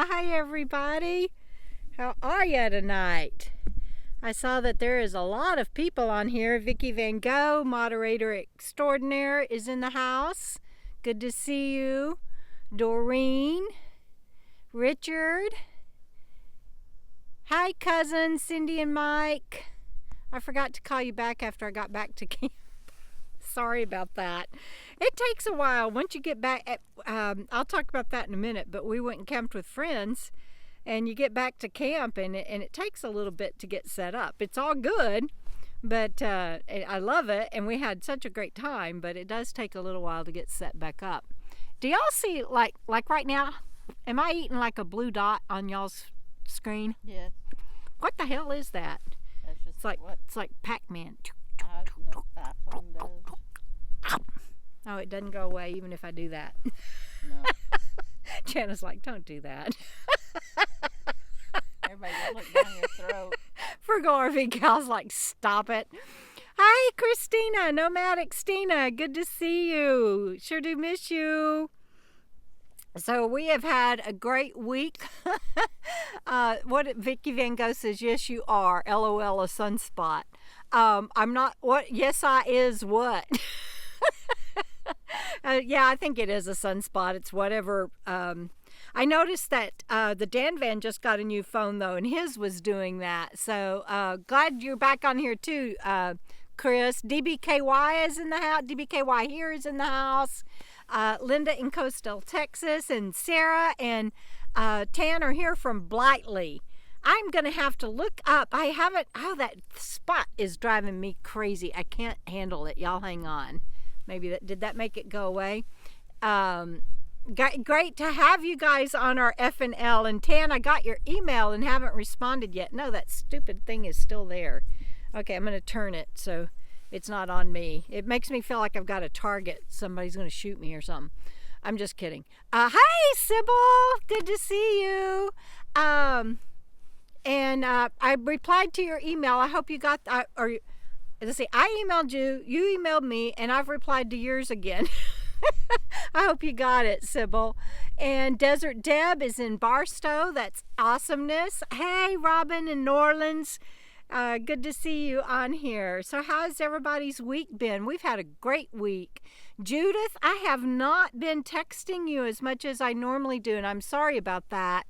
Hi, everybody. How are you tonight? I saw that there is a lot of people on here. Vicki Van Gogh, moderator extraordinaire, is in the house. Good to see you. Doreen, Richard. Hi, cousins, Cindy and Mike. I forgot to call you back after I got back to camp. Sorry about that. It takes a while. Once you get back, I'll talk about that in a minute, but we went and camped with friends, and you get back to camp, and it takes a little bit to get set up. It's all good, but I love it, and we had such a great time, but it does take a little while to get set back up. Do y'all see, like right now, am I eating like a blue dot on y'all's screen? Yeah. What the hell is that? That's just It's like Pac-Man. iPhone does. Oh, it doesn't go away even if I do that. No. Jana's like, don't do that. Everybody just look down your throat. For Garvey, Gal's like, stop it. Hi, Christina, Nomadic Stina. Good to see you. Sure do miss you. So we have had a great week. What Vicki Van Gogh says, yes, you are. LOL, a sunspot. I'm not, what? Yes, I is what? Yeah, I think it is a sunspot. It's whatever. I noticed that the Dan Van just got a new phone, though, and his was doing that. So glad you're back on here, too, Chris. DBKY is in the house. DBKY here is in the house. Linda in Coastal, Texas, and Sarah and Tan are here from Blightly. I'm going to have to look up. I haven't. Oh, that spot is driving me crazy. I can't handle it. Y'all hang on. Maybe did that make it go away? Great to have you guys on our FNL. And Tan, I got your email and haven't responded yet. No, that stupid thing is still there. Okay, I'm going to turn it so it's not on me. It makes me feel like I've got a target. Somebody's going to shoot me or something. I'm just kidding. Hi, Sybil. Good to see you. And I replied to your email. I hope you got, let's see, I emailed you, you emailed me, and I've replied to yours again. I hope you got it, Sybil. And Desert Deb is in Barstow. That's awesomeness. Hey, Robin in New Orleans. Good to see you on here. So how's everybody's week been? We've had a great week. Judith, I have not been texting you as much as I normally do, and I'm sorry about that.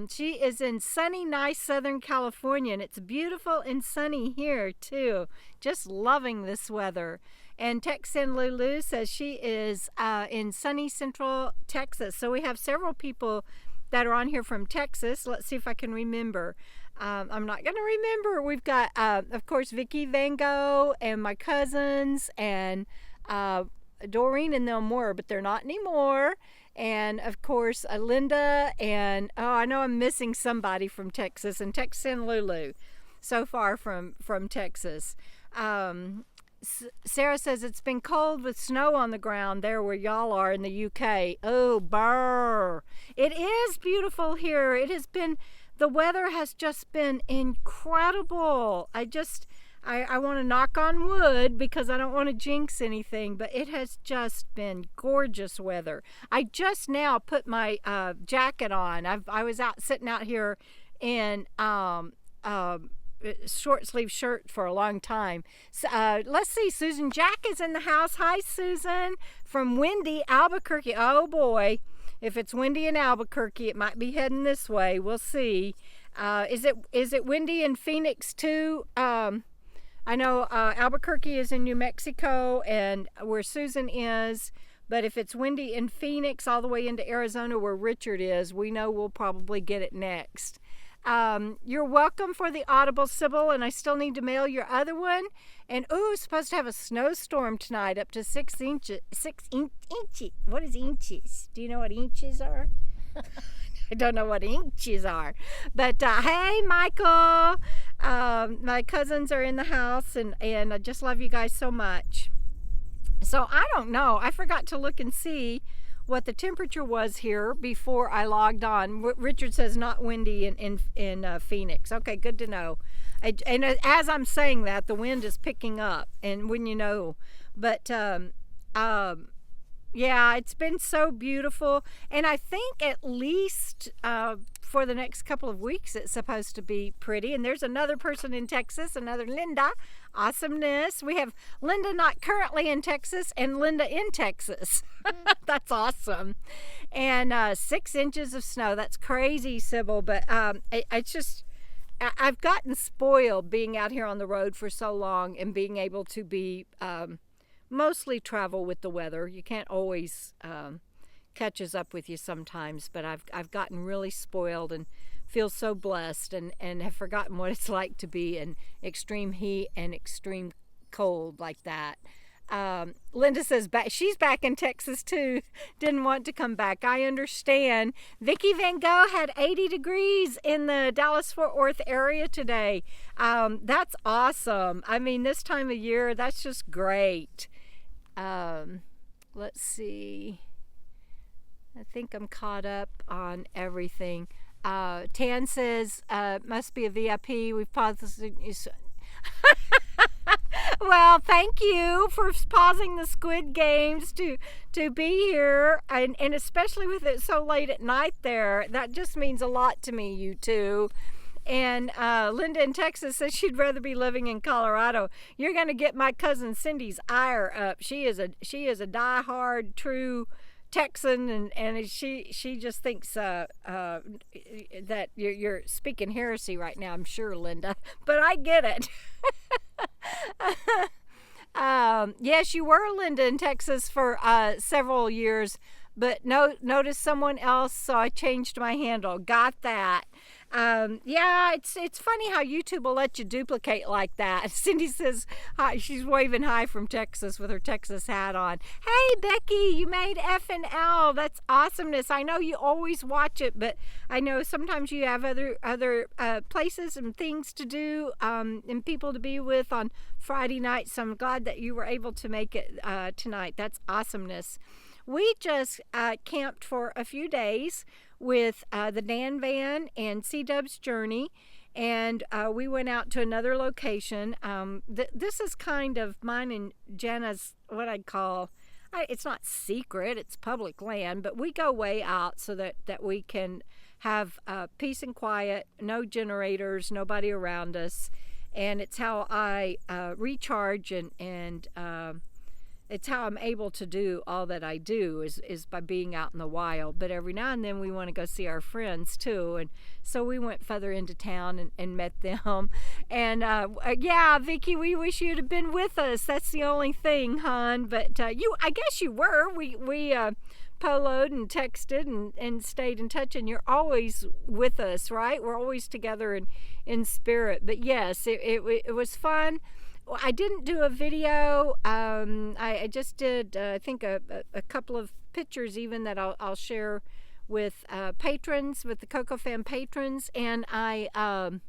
She is in sunny, nice Southern California, and it's beautiful and sunny here, too. Just loving this weather. And Texan Lulu says she is in sunny Central Texas. So we have several people that are on here from Texas. Let's see if I can remember. I'm not going to remember. We've got, of course, Vicki Van Gogh and my cousins and Doreen and them were, but they're not anymore. And, of course, Linda and, oh, I know I'm missing somebody from Texas, and Texan Lulu so far from Texas. Sarah says it's been cold with snow on the ground there where y'all are in the UK. Oh, brr. It is beautiful here. It has been, the weather has just been incredible. I want to knock on wood because I don't want to jinx anything, but it has just been gorgeous weather. I just now put my jacket on. I was sitting out here in short sleeve shirt for a long time. So, let's see, Susan Jack is in the house. Hi, Susan, from windy Albuquerque. Oh boy, if it's windy in Albuquerque, it might be heading this way. We'll see. Is it windy in Phoenix too? I know Albuquerque is in New Mexico and where Susan is, but if it's windy in Phoenix all the way into Arizona where Richard is, we know we'll probably get it next. You're welcome for the Audible, Sybil, and I still need to mail your other one. And, ooh, supposed to have a snowstorm tonight up to 6 inches. What is inches? Do you know what inches are? I don't know what inches are. But, hey, Michael. My cousins are in the house, and I just love you guys so much. So, I don't know. I forgot to look and see what the temperature was here before I logged on. Richard says not windy in Phoenix. Okay, good to know. And as I'm saying that, the wind is picking up, and when you know. But Yeah, it's been so beautiful. And I think at least for the next couple of weeks it's supposed to be pretty. And there's another person in Texas, another Linda. Awesomeness. We have Linda not currently in Texas and Linda in Texas. That's awesome. And 6 inches of snow. That's crazy, Sybil. But it's just, I've gotten spoiled being out here on the road for so long and being able to be mostly travel with the weather. You can't always catches up with you sometimes, but I've gotten really spoiled and feel so blessed and have forgotten what it's like to be in extreme heat and extreme cold like that. Linda says she's back in Texas too. Didn't want to come back. I understand. Vicki Van Gogh had 80 degrees in the Dallas-Fort Worth area today. That's awesome. I mean, this time of year, that's just great. Let's see. I think I'm caught up on everything. Tan says, must be a VIP. We've paused this. Well, thank you for pausing the Squid Games to be here, and especially with it so late at night there. That just means a lot to me, you two. And Linda in Texas says she'd rather be living in Colorado. You're going to get my cousin Cindy's ire up. She is a die-hard, true Texan, and she just thinks that you're speaking heresy right now. I'm sure, Linda, but I get it. Yes, you were, Linda, in Texas for several years, but noticed someone else, so I changed my handle. Got that. Yeah, it's funny how YouTube will let you duplicate like that. Cindy says hi, she's waving hi from Texas with her Texas hat on. Hey, Becky, you made FNL. That's awesomeness. I know you always watch it, but I know sometimes you have other places and things to do and people to be with on Friday night, so I'm glad that you were able to make it tonight. That's awesomeness. We just camped for a few days with the Dan Van and C-Dub's Journey, and we went out to another location. This is kind of mine and Jenna's, what I'd call, it's not secret, it's public land, but we go way out so that we can have peace and quiet, no generators, nobody around us, and it's how I recharge and it's how I'm able to do all that I do is by being out in the wild. But every now and then we want to go see our friends too. And so we went further into town and met them. And yeah, Vicki, we wish you'd have been with us. That's the only thing, hon. But I guess you were. We poloed and texted and stayed in touch. And you're always with us, right? We're always together in spirit. But yes, it was fun. I didn't do a video. I just did, I think, a couple of pictures even that I'll share with patrons, with the KOKO Fam patrons, and I'll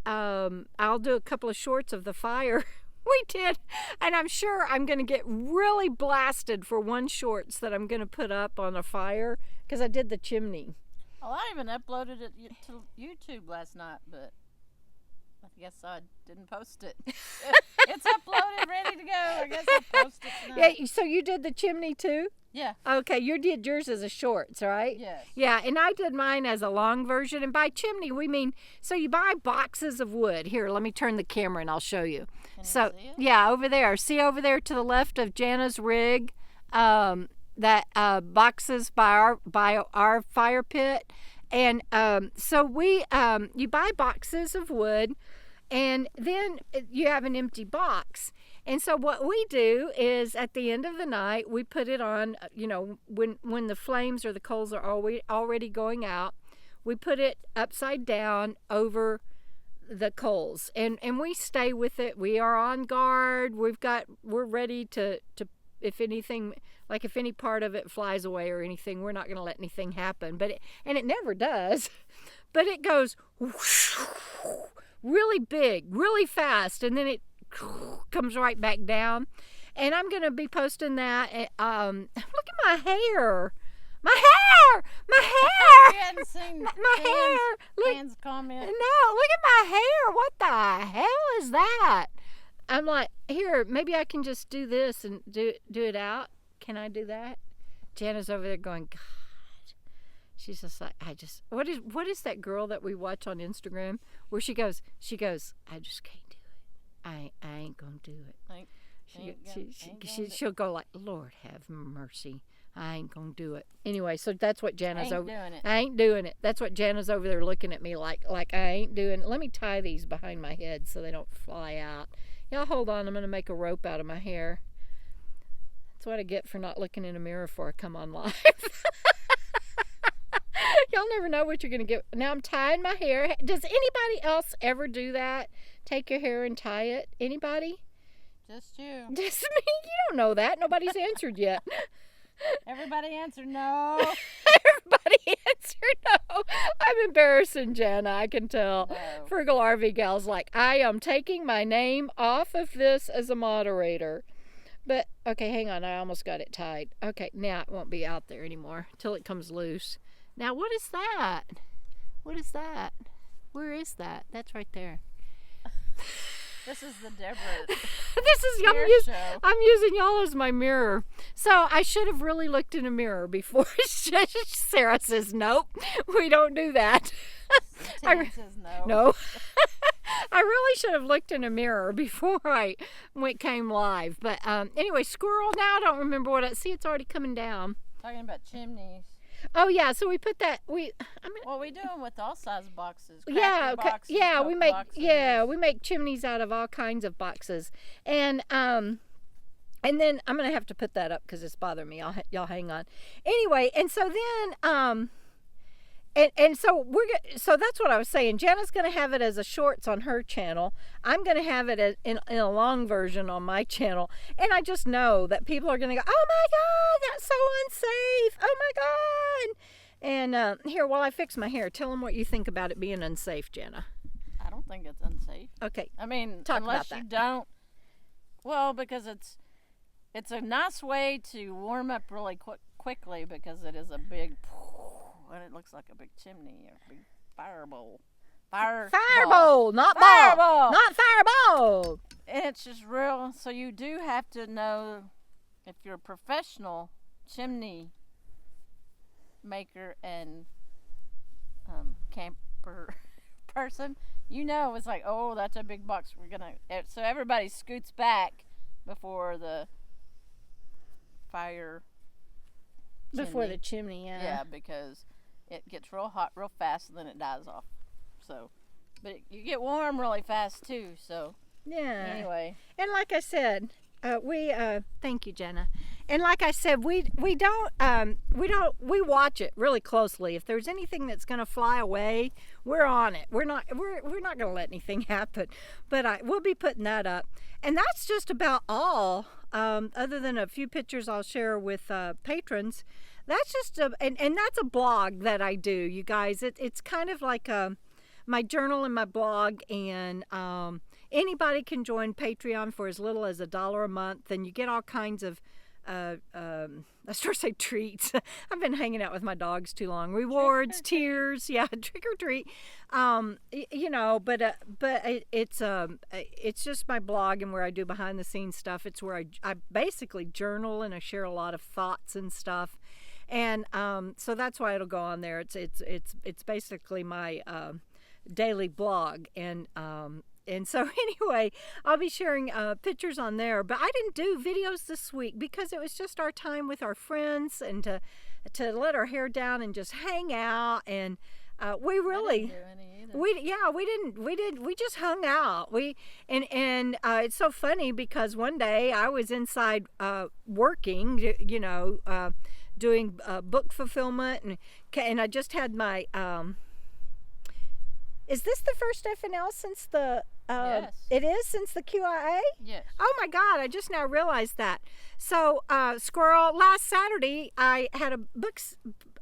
do a couple of shorts of the fire we did, and I'm sure I'm going to get really blasted for one shorts that I'm going to put up on a fire because I did the chimney. Well, I even uploaded it to YouTube last night, but I guess I didn't post it. It's uploaded, ready to go. I guess I'll post it tonight. Yeah, so you did the chimney too? Yeah. Okay, you did yours as a shorts, right? Yes. Yeah, and I did mine as a long version. And by chimney, we mean, so you buy boxes of wood. Here, let me turn the camera and I'll show you. Can So, you see it? yeah, over there. See over there to the left of Jana's rig, that boxes by our fire pit. And so you buy boxes of wood, and then you have an empty box. And so what we do is at the end of the night, we put it on, when the flames or the coals are already going out, we put it upside down over the coals. And we stay with it. We are on guard. We're ready to if anything, like if any part of it flies away or anything, we're not going to let anything happen. And it never does. But it goes whoosh, really big, really fast, and then it comes right back down. And I'm going to be posting that. Look at my hair. My hair! You hadn't seen My hair! Look, Dan's comment? no, look at my hair. What the hell is that? I'm like, here, maybe I can just do this and do it out. Can I do that? Jana's over there going, God. She's just like, what is that girl that we watch on Instagram where she goes, I just can't do it. I ain't gonna do it. She'll go like, Lord have mercy. I ain't gonna do it. Anyway, so that's what Jana's over. I ain't doing it. That's what Jana's over there looking at me like I ain't doing it. Let me tie these behind my head so they don't fly out. Y'all hold on, I'm gonna make a rope out of my hair. That's what I get for not looking in a mirror before I come on live. Y'all never know what you're going to get. Now I'm tying my hair. Does anybody else ever do that? Take your hair and tie it? Anybody? Just you. Just me? You don't know that. Nobody's answered yet. Everybody answered no. Everybody answered no. I'm embarrassing Jana, I can tell. No. Frugal RV Gal's like, I am taking my name off of this as a moderator. But, okay, hang on. I almost got it tied. Okay, now it won't be out there anymore till it comes loose. Now, what is that? What is that? Where is that? That's right there. This is the Debra. This is I'm using y'all as my mirror. So I should have really looked in a mirror before Sarah says, nope, we don't do that. Says no. No. I really should have looked in a mirror before I came live. But anyway, squirrel. Now I don't remember what see, it's already coming down. Talking about chimneys. Oh yeah, so we put that we do them with all size boxes. Boxes, we make chimneys out of all kinds of boxes, and then I'm gonna have to put that up because it's bothering me. Y'all hang on. Anyway, and so then so that's what I was saying. Jana's gonna have it as a shorts on her channel. I'm gonna have it in a long version on my channel, and I just know that people are gonna go, oh my God, that's so unsafe. Oh my God. And here, while I fix my hair, tell them what you think about it being unsafe, Jana. I don't think it's unsafe. Okay. I mean, talk unless about that. You don't. Well, because it's a nice way to warm up really quickly because it is a big. And it looks like a big chimney or a big fireball. Fireball, not fireball. Not fireball. And it's just real. So you do have to know if you're a professional chimney maker and camper person. You know, it's like, oh, that's a big box. So everybody scoots back before the fire. Before the chimney, yeah. Yeah, because it gets real hot real fast and then it dies off. So, but you get warm really fast too. So, yeah. Anyway, and like I said, thank you, Jana. And like I said, we watch it really closely. If there's anything that's going to fly away, we're on it. We're not going to let anything happen. But we'll be putting that up. And that's just about all. Other than a few pictures I'll share with patrons. That's just and that's a blog that I do, you guys. It's kind of like my journal and my blog, and anybody can join Patreon for as little as $1 a month, and you get all kinds of I start to say treats. I've been hanging out with my dogs too long. Rewards, tears, yeah, trick or treat. You know, but it's just my blog and where I do behind the scenes stuff. It's where I basically journal and I share a lot of thoughts and stuff. And so that's why it'll go on there. It's basically my daily blog, and so anyway, I'll be sharing pictures on there. But I didn't do videos this week because it was just our time with our friends and to let our hair down and just hang out. And we really, we just hung out. And it's so funny because one day I was inside working, you know, doing book fulfillment, and I just had my. Is this the first FNL since the? Yes. It is since the QIA? Yes. Oh my God, I just now realized that. So, Squirrel, last Saturday I had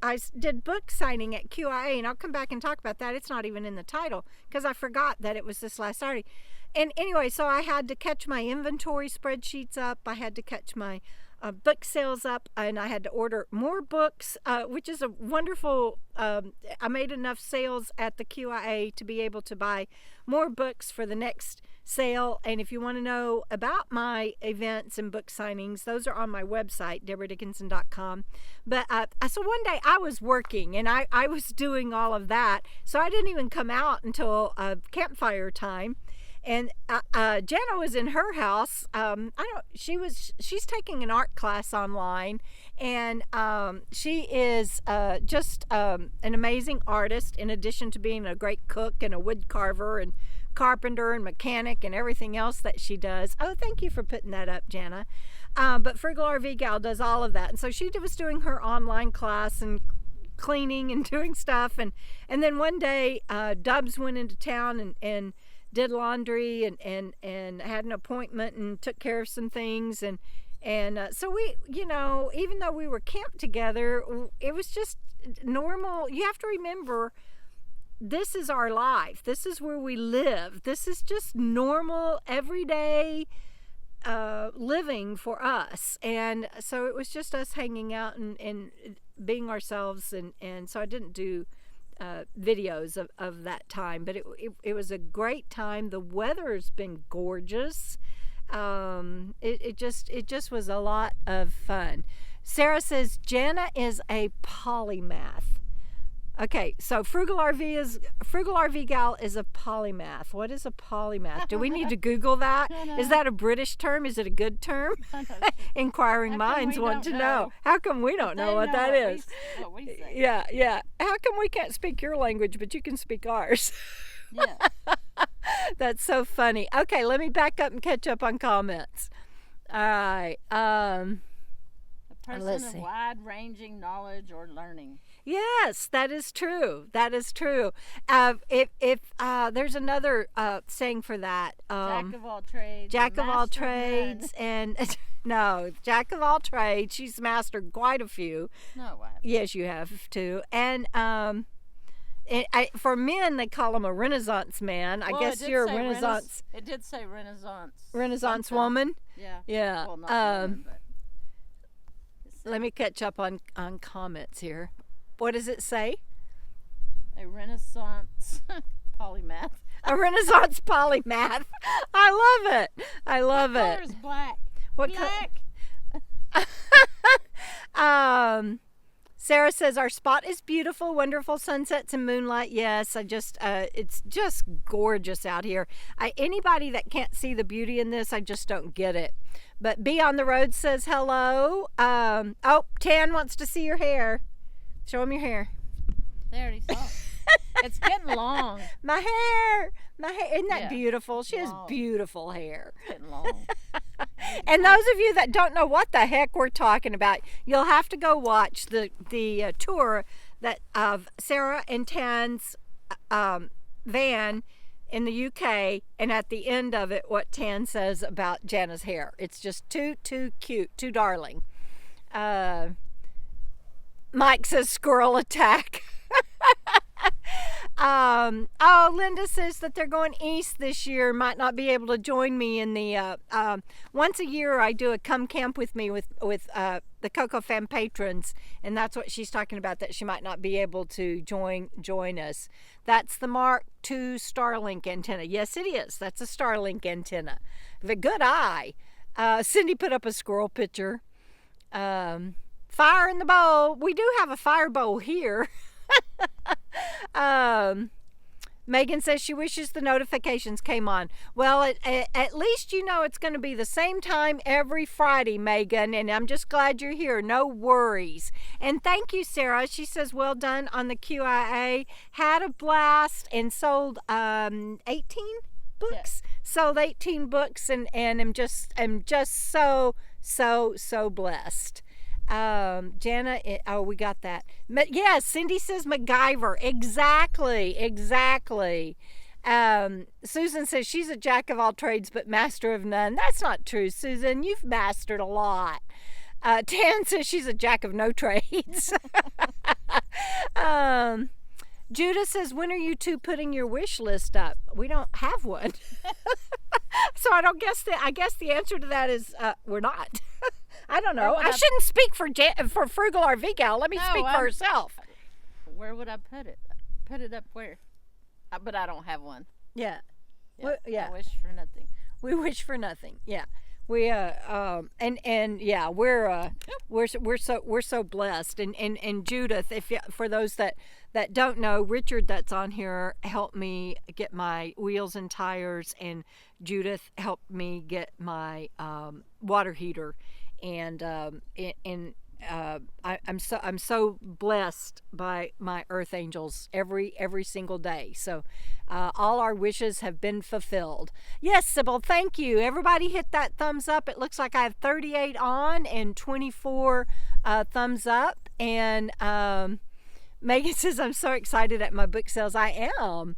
I did book signing at QIA, and I'll come back and talk about that. It's not even in the title because I forgot that it was this last Saturday. And anyway, so I had to catch my inventory spreadsheets up. I had to catch my book sales up, and I had to order more books, which is a wonderful. I made enough sales at the QIA to be able to buy more books for the next sale. And if you want to know about my events and book signings, those are on my website, debradickinson.com. But so one day I was working and I was doing all of that, so I didn't even come out until campfire time. And Jana was in her house. She's taking an art class online, and she is just an amazing artist, in addition to being a great cook and a wood carver and carpenter and mechanic and everything else that she does. Oh, thank you for putting that up, Jana. But Frugal RV Gal does all of that. And so she was doing her online class and cleaning and doing stuff. And then one day, Dubs went into town and did laundry and had an appointment and took care of some things. And so we, even though we were camped together, it was just normal. You have to remember, this is our life. This is where we live. This is just normal, everyday living for us. And so it was just us hanging out and being ourselves. And so I didn't do videos of that time, but it was a great time. The weather's been gorgeous. It just was a lot of fun. Sarah says Jana is a polymath. Okay, so Frugal RV Gal is a polymath. What is a polymath? Do we need to Google that? Is that a British term? Is it a good term? Inquiring minds want to know. How come we don't know what that is? What we say. Yeah. How come we can't speak your language, but you can speak ours? Yeah. That's so funny. Okay, let me back up and catch up on comments. All right. A person of wide-ranging knowledge or learning. Yes, that is true. That is true. If there's another saying for that. Jack of all trades. Jack of all master trades, and no, Jack of all trades. She's mastered quite a few. No, I haven't. Yes, you have too. And for men, they call him a Renaissance man. I guess you're a Renaissance. It did say Renaissance. Renaissance something. woman. Yeah. Yeah. Well, not woman, but Let me catch up on comments here. What does it say? a Renaissance polymath. A Renaissance polymath. I love it. I love What it. color is black? What Black. Sarah says our spot is beautiful, wonderful sunsets and moonlight. Yes, it's just gorgeous out here. Anybody that can't see the beauty in this, I just don't get it. But Be on the Road says hello. Tan wants to see your hair. Show him your hair. They already saw it. It's getting long. My hair. Isn't that Yeah. beautiful? She has Long. beautiful hair. It's getting long. And those of you that don't know what the heck we're talking about, you'll have to go watch the tour that of Sarah and Tan's van in the UK, and at the end of it, what Tan says about Jana's hair. It's just too cute, too darling. Mike says squirrel attack. Linda says that they're going east this year, might not be able to join me in the once a year I do a come camp with me with the KOKO Fam patrons, and that's what she's talking about, that she might not be able to join us. That's the Mark II Starlink antenna. Yes, it is. That's a Starlink antenna. With a good eye. Cindy put up a squirrel picture. Fire in the bowl. We do have a fire bowl here. Megan says she wishes the notifications came on. Well, at least you know it's going to be the same time every Friday, Megan, and I'm just glad you're here. No worries. And thank you, Sarah. She says, well done on the QIA. Had a blast and sold 18 books. Yeah. Sold 18 books, and I'm just so blessed. Jana, we got that. Yeah, Cindy says MacGyver. Exactly. Susan says she's a jack of all trades but master of none. That's not true, Susan. You've mastered a lot. Tan says she's a jack of no trades. Judah says, when are you two putting your wish list up? We don't have one. So I guess the answer to that is we're not. I don't know. Where would I I- shouldn't speak for Frugal or Vegal. Let me No, speak for I'm- herself. Where would I put it? Put it up where? But I don't have one. Yeah. Yeah. Well, yeah. I wish for nothing. We wish for nothing. Yeah. We and yeah, we're so blessed, and Judith, for those that don't know, Richard that's on here helped me get my wheels and tires, and Judith helped me get my water heater, and I'm so blessed by my earth angels every single day. So all our wishes have been fulfilled. Yes, Sybil, thank you. Everybody hit that thumbs up. It looks like I have 38 on and 24 thumbs up. And Megan says, I'm so excited at my book sales. I am.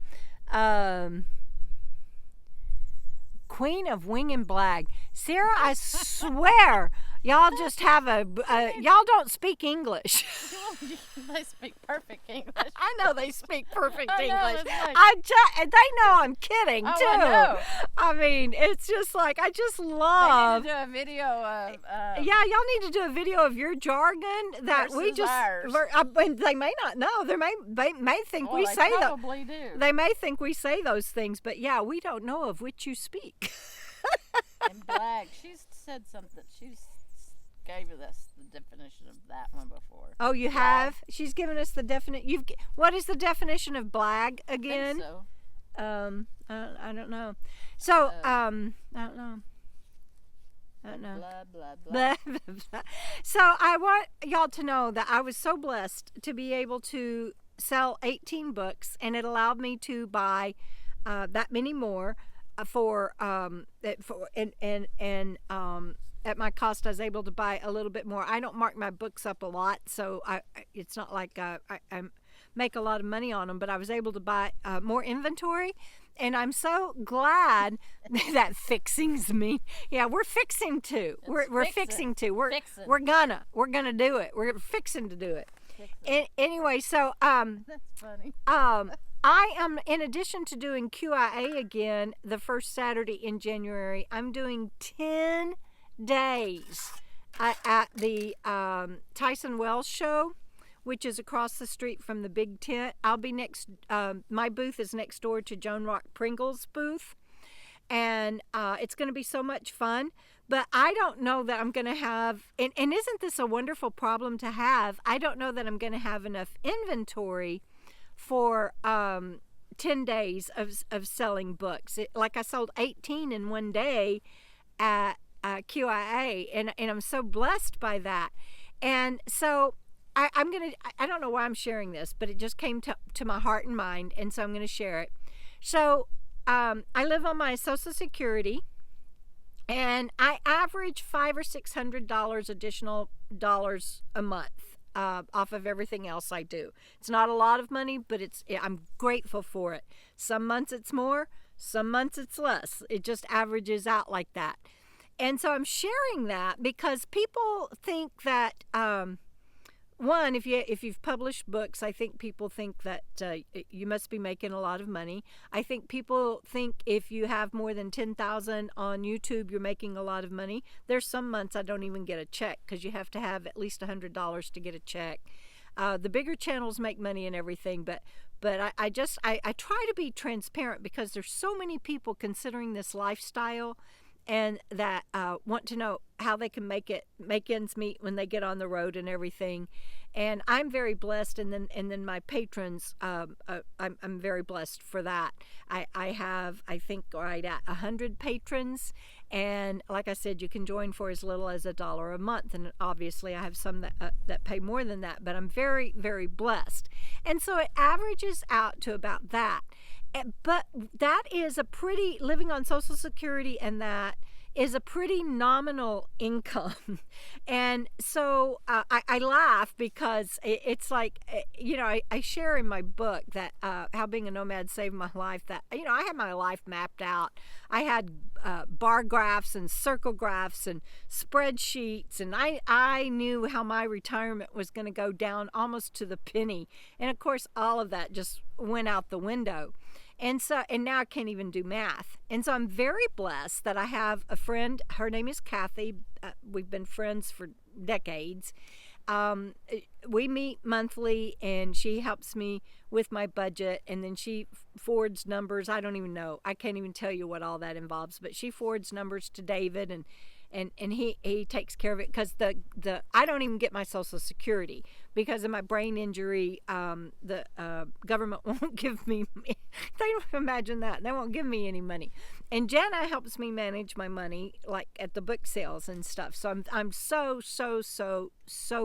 Queen of Wing and Blag. Sarah, I swear, y'all just have y'all don't speak English. They speak perfect English. I know they speak perfect I know, English. it's like- They know I'm kidding Oh, too. I know. I mean, it's just like I just They love. need to do a video of. Yeah, y'all need to do a video of your jargon that we Versus just. ours. And they may not know. They may think Well, we they say that. probably do. They may think we say those things, but yeah, we don't know of which you speak. And Black, she's said something. She's gave us the definition of that one before. Oh, you Blag. have? She's given us the what is the definition of blag I think again? so. I don't know. So, I don't know. I don't know. Blah blah blah. Blah, blah, blah. So I want y'all to know that I was so blessed to be able to sell 18 books, and it allowed me to buy that many more at my cost. I was able to buy a little bit more. I don't mark my books up a lot, so it's not like I make a lot of money on them, but I was able to buy more inventory. And I'm so glad that fixing's me. Yeah, we're fixing to. We're fixing to. We're gonna do it. We're fixing to do it. Anyway, so That's funny. I am, in addition to doing QIA again the first Saturday in January, I'm doing 10 days at the Tyson Wells show, which is across the street from the big tent. I'll be next. My booth is next door to Joan Rock Pringle's booth, and it's going to be so much fun. But I don't know that I'm going to have, and isn't this a wonderful problem to have? I don't know that I'm going to have enough inventory for 10 days of selling books. Like I sold 18 in one day at QIA, and I'm so blessed by that. And so I don't know why I'm sharing this, but it just came to my heart and mind, and so I'm going to share it. So I live on my Social Security, and I average $500 or $600 additional dollars a month off of everything else I do. It's not a lot of money, but I'm grateful for it. Some months it's more, some months it's less. It just averages out like that. And so I'm sharing that because people think that one, if you've published books, I think people think that you must be making a lot of money. I think people think if you have more than 10,000 on YouTube, you're making a lot of money. There's some months I don't even get a check because you have to have at least $100 to get a check. The bigger channels make money and everything, but I try to be transparent because there's so many people considering this lifestyle and that want to know how they can make ends meet when they get on the road and everything. And I'm very blessed, and then my patrons, I'm very blessed for that. I have, I think, right at 100 patrons, and like I said, you can join for as little as $1 a month, and obviously I have some that pay more than that, but I'm very, very blessed. And so it averages out to about that. But that is living on Social Security, and that is a pretty nominal income. And so I laugh because it's like, I share in my book that how being a nomad saved my life, that, I had my life mapped out. I had bar graphs and circle graphs and spreadsheets, and I knew how my retirement was going to go down almost to the penny. And of course, all of that just went out the window. And now I can't even do math. And so I'm very blessed that I have a friend. Her name is Kathy. We've been friends for decades. We meet monthly, and she helps me with my budget, and then she forwards numbers. I don't even know. I can't even tell you what all that involves, but she forwards numbers to David, and he takes care of it, because the I don't even get my Social Security because of my brain injury. The government won't give me. They don't imagine that. They won't give me any money. And Jenna helps me manage my money, like at the book sales and stuff. So I'm so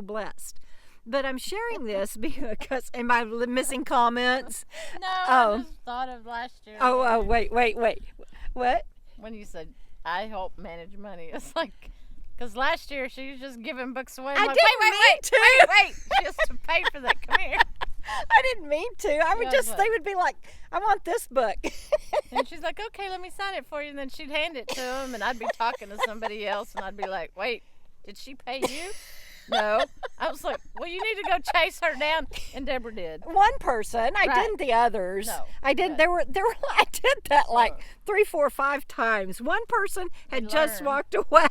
blessed. But I'm sharing this because am I missing comments? No, I just thought of last year. Oh, wait. What? When you said I help manage money, it's like, because last year she was just giving books away. I like, didn't mean to. Wait, just to pay for that. Come here. I didn't mean to. I would they would be like, I want this book. And she's like, okay, let me sign it for you. And then she'd hand it to him, and I'd be talking to somebody else, and I'd be like, wait, did she pay you? No. I was like, well, you need to go chase her down. And Debra did. One person. I didn't the others. No. I didn't. There were. I did that like 3, 4, 5 times. One person had just walked away.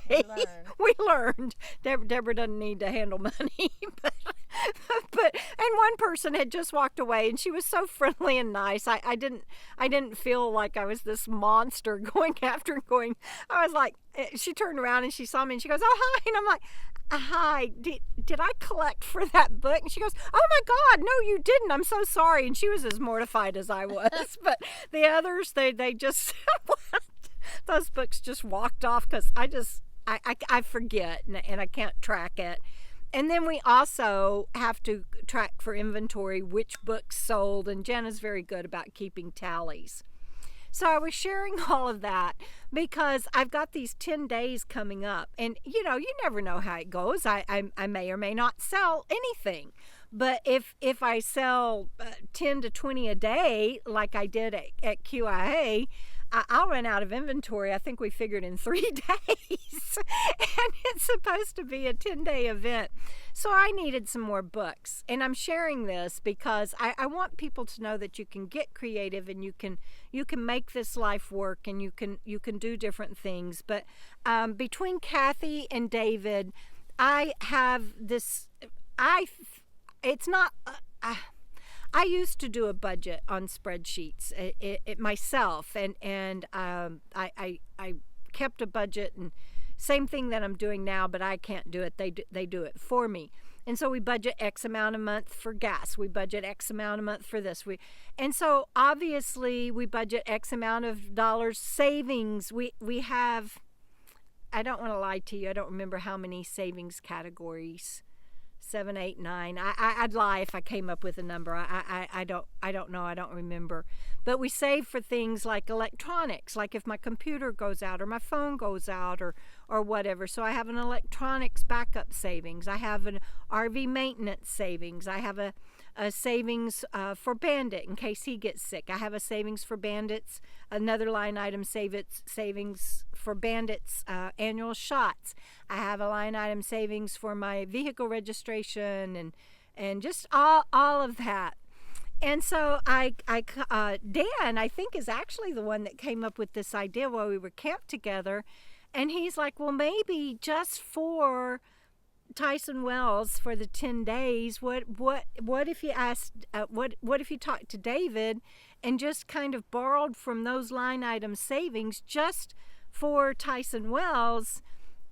We learned. Debra doesn't need to handle money. But and one person had just walked away, and she was so friendly and nice. I didn't feel like I was this monster going after and going. I was like, she turned around and she saw me and she goes, oh, hi. And I'm like, hi, did I collect for that book? And she goes, oh my God, no, you didn't. I'm so sorry. And she was as mortified as I was. But the others, they just, those books just walked off, because I forget, and I can't track it. And then we also have to track for inventory which books sold, and Jenna's very good about keeping tallies. So I was sharing all of that because I've got these 10 days coming up, and you never know how it goes. I may or may not sell anything, but if I sell 10 to 20 a day like I did at QIA, I'll run out of inventory. I think we figured in 3 days, and it's supposed to be a 10-day event. So I needed some more books, and I'm sharing this because I want people to know that you can get creative, and you can make this life work, and you can do different things. But between Kathy and David, I have this. It's not. I used to do a budget on spreadsheets it myself, and I kept a budget, and same thing that I'm doing now, but I can't do it. They do it for me. And so we budget X amount a month for gas. We budget X amount a month for this. And so obviously we budget X amount of dollars savings. We have, I don't want to lie to you, I don't remember how many savings categories. 7, 8, 9. I'd lie if I came up with a number. I don't know. I don't remember. But we save for things like electronics, like if my computer goes out or my phone goes out or whatever. So I have an electronics backup savings. I have an RV maintenance savings. I have a savings for Bandit in case he gets sick. I have a savings for Bandit's, another line item savings for Bandit's annual shots. I have a line item savings for my vehicle registration and just all of that. And so Dan, I think, is actually the one that came up with this idea while we were camped together. And he's like, well, maybe just for Tyson Wells for the 10 days, what if you asked, what if you talked to David and just kind of borrowed from those line item savings just for Tyson Wells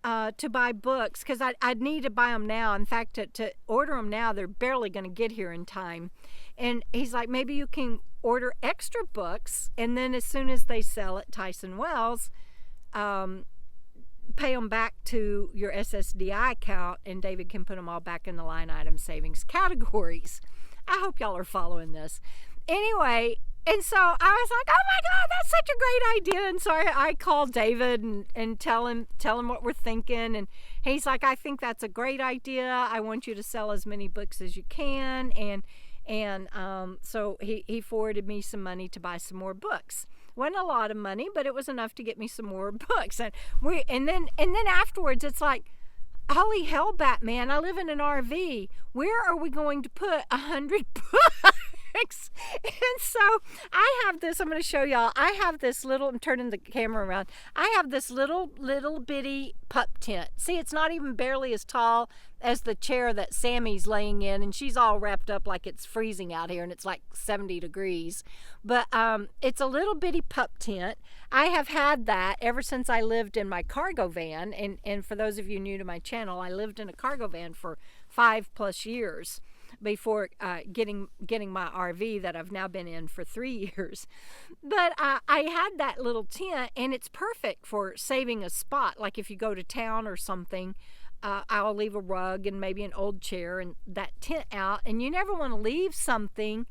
to buy books, because I'd need to buy them now. In fact, to order them now, they're barely going to get here in time. And he's like, maybe you can order extra books, and then as soon as they sell at Tyson Wells, pay them back to your SSDI account, and David can put them all back in the line item savings categories. I hope y'all are following this. Anyway, and so I was like, oh my God, that's such a great idea. And so I called David and tell him what we're thinking. And he's like, I think that's a great idea. I want you to sell as many books as you can. And so he forwarded me some money to buy some more books. Wasn't a lot of money, but it was enough to get me some more books. And then afterwards, it's like, holy hell, Batman! I live in an RV. Where are we going to put 100 books? comics. And so I have this, I'm going to show y'all. I have this little, I'm turning the camera around. I have this little bitty pup tent. See, it's not even barely as tall as the chair that Sammy's laying in, and she's all wrapped up like it's freezing out here and it's like 70 degrees. But it's a little bitty pup tent. I have had that ever since I lived in my cargo van, and for those of you new to my channel, I lived in a cargo van for 5+ years before getting my RV that I've now been in for 3 years. But I had that little tent, and it's perfect for saving a spot. Like if you go to town or something, I'll leave a rug and maybe an old chair and that tent out, and you never want to leave something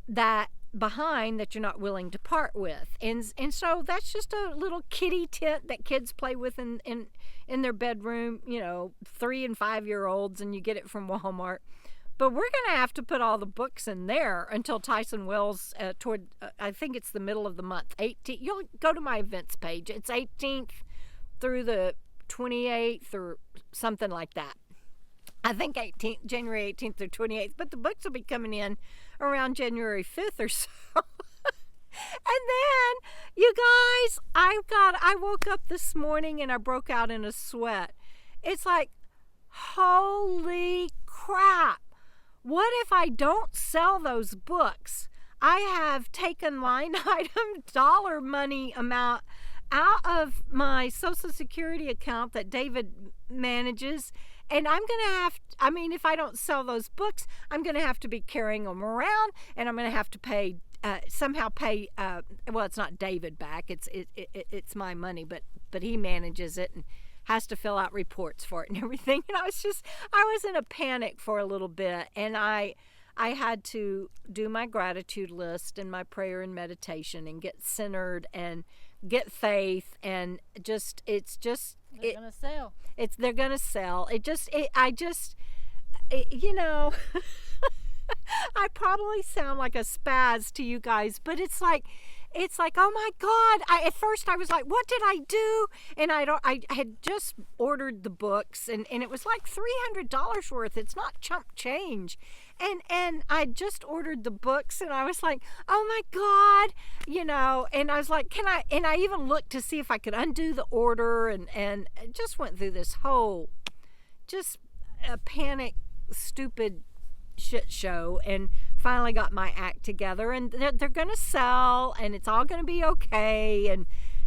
that behind that you're not willing to part with. And so that's just a little kitty tent that kids play with in their bedroom, 3 and 5-year-olds, and you get it from Walmart. But we're going to have to put all the books in there until Tyson Wells, I think it's the middle of the month, 18th. You'll go to my events page. It's 18th through the 28th or something like that. I think January 18th through 28th, but the books will be coming in around January 5th or so. And then, you guys, I woke up this morning and I broke out in a sweat. It's like, holy crap. What if I don't sell those books? I have taken line item dollar money amount out of my Social Security account that David manages, and I'm going to have, if I don't sell those books, I'm going to have to be carrying them around, and I'm going to have to pay, well, it's not David back, it's my money, but he manages it and has to fill out reports for it and everything. And I was in a panic for a little bit, and I had to do my gratitude list and my prayer and meditation and get centered and get faith, and they're gonna sell. They're gonna sell. I probably sound like a spaz to you guys, but it's like, oh my God. At first I was like, what did I do? And I had just ordered the books, and it was like $300 worth. It's not chump change. And I just ordered the books, and I was like, oh my God, and I was like, and I even looked to see if I could undo the order, and just went through this whole, just a panic, stupid shit show, and finally got my act together, and they're gonna sell, and it's all gonna be okay, and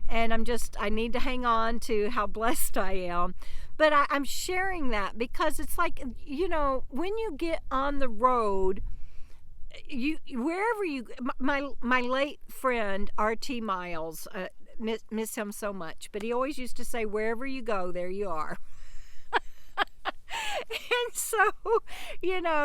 I need to hang on to how blessed I am. But I'm sharing that because it's like, when you get on the road, wherever you, my late friend R.T. Miles, miss him so much, but he always used to say, wherever you go, there you are. And so,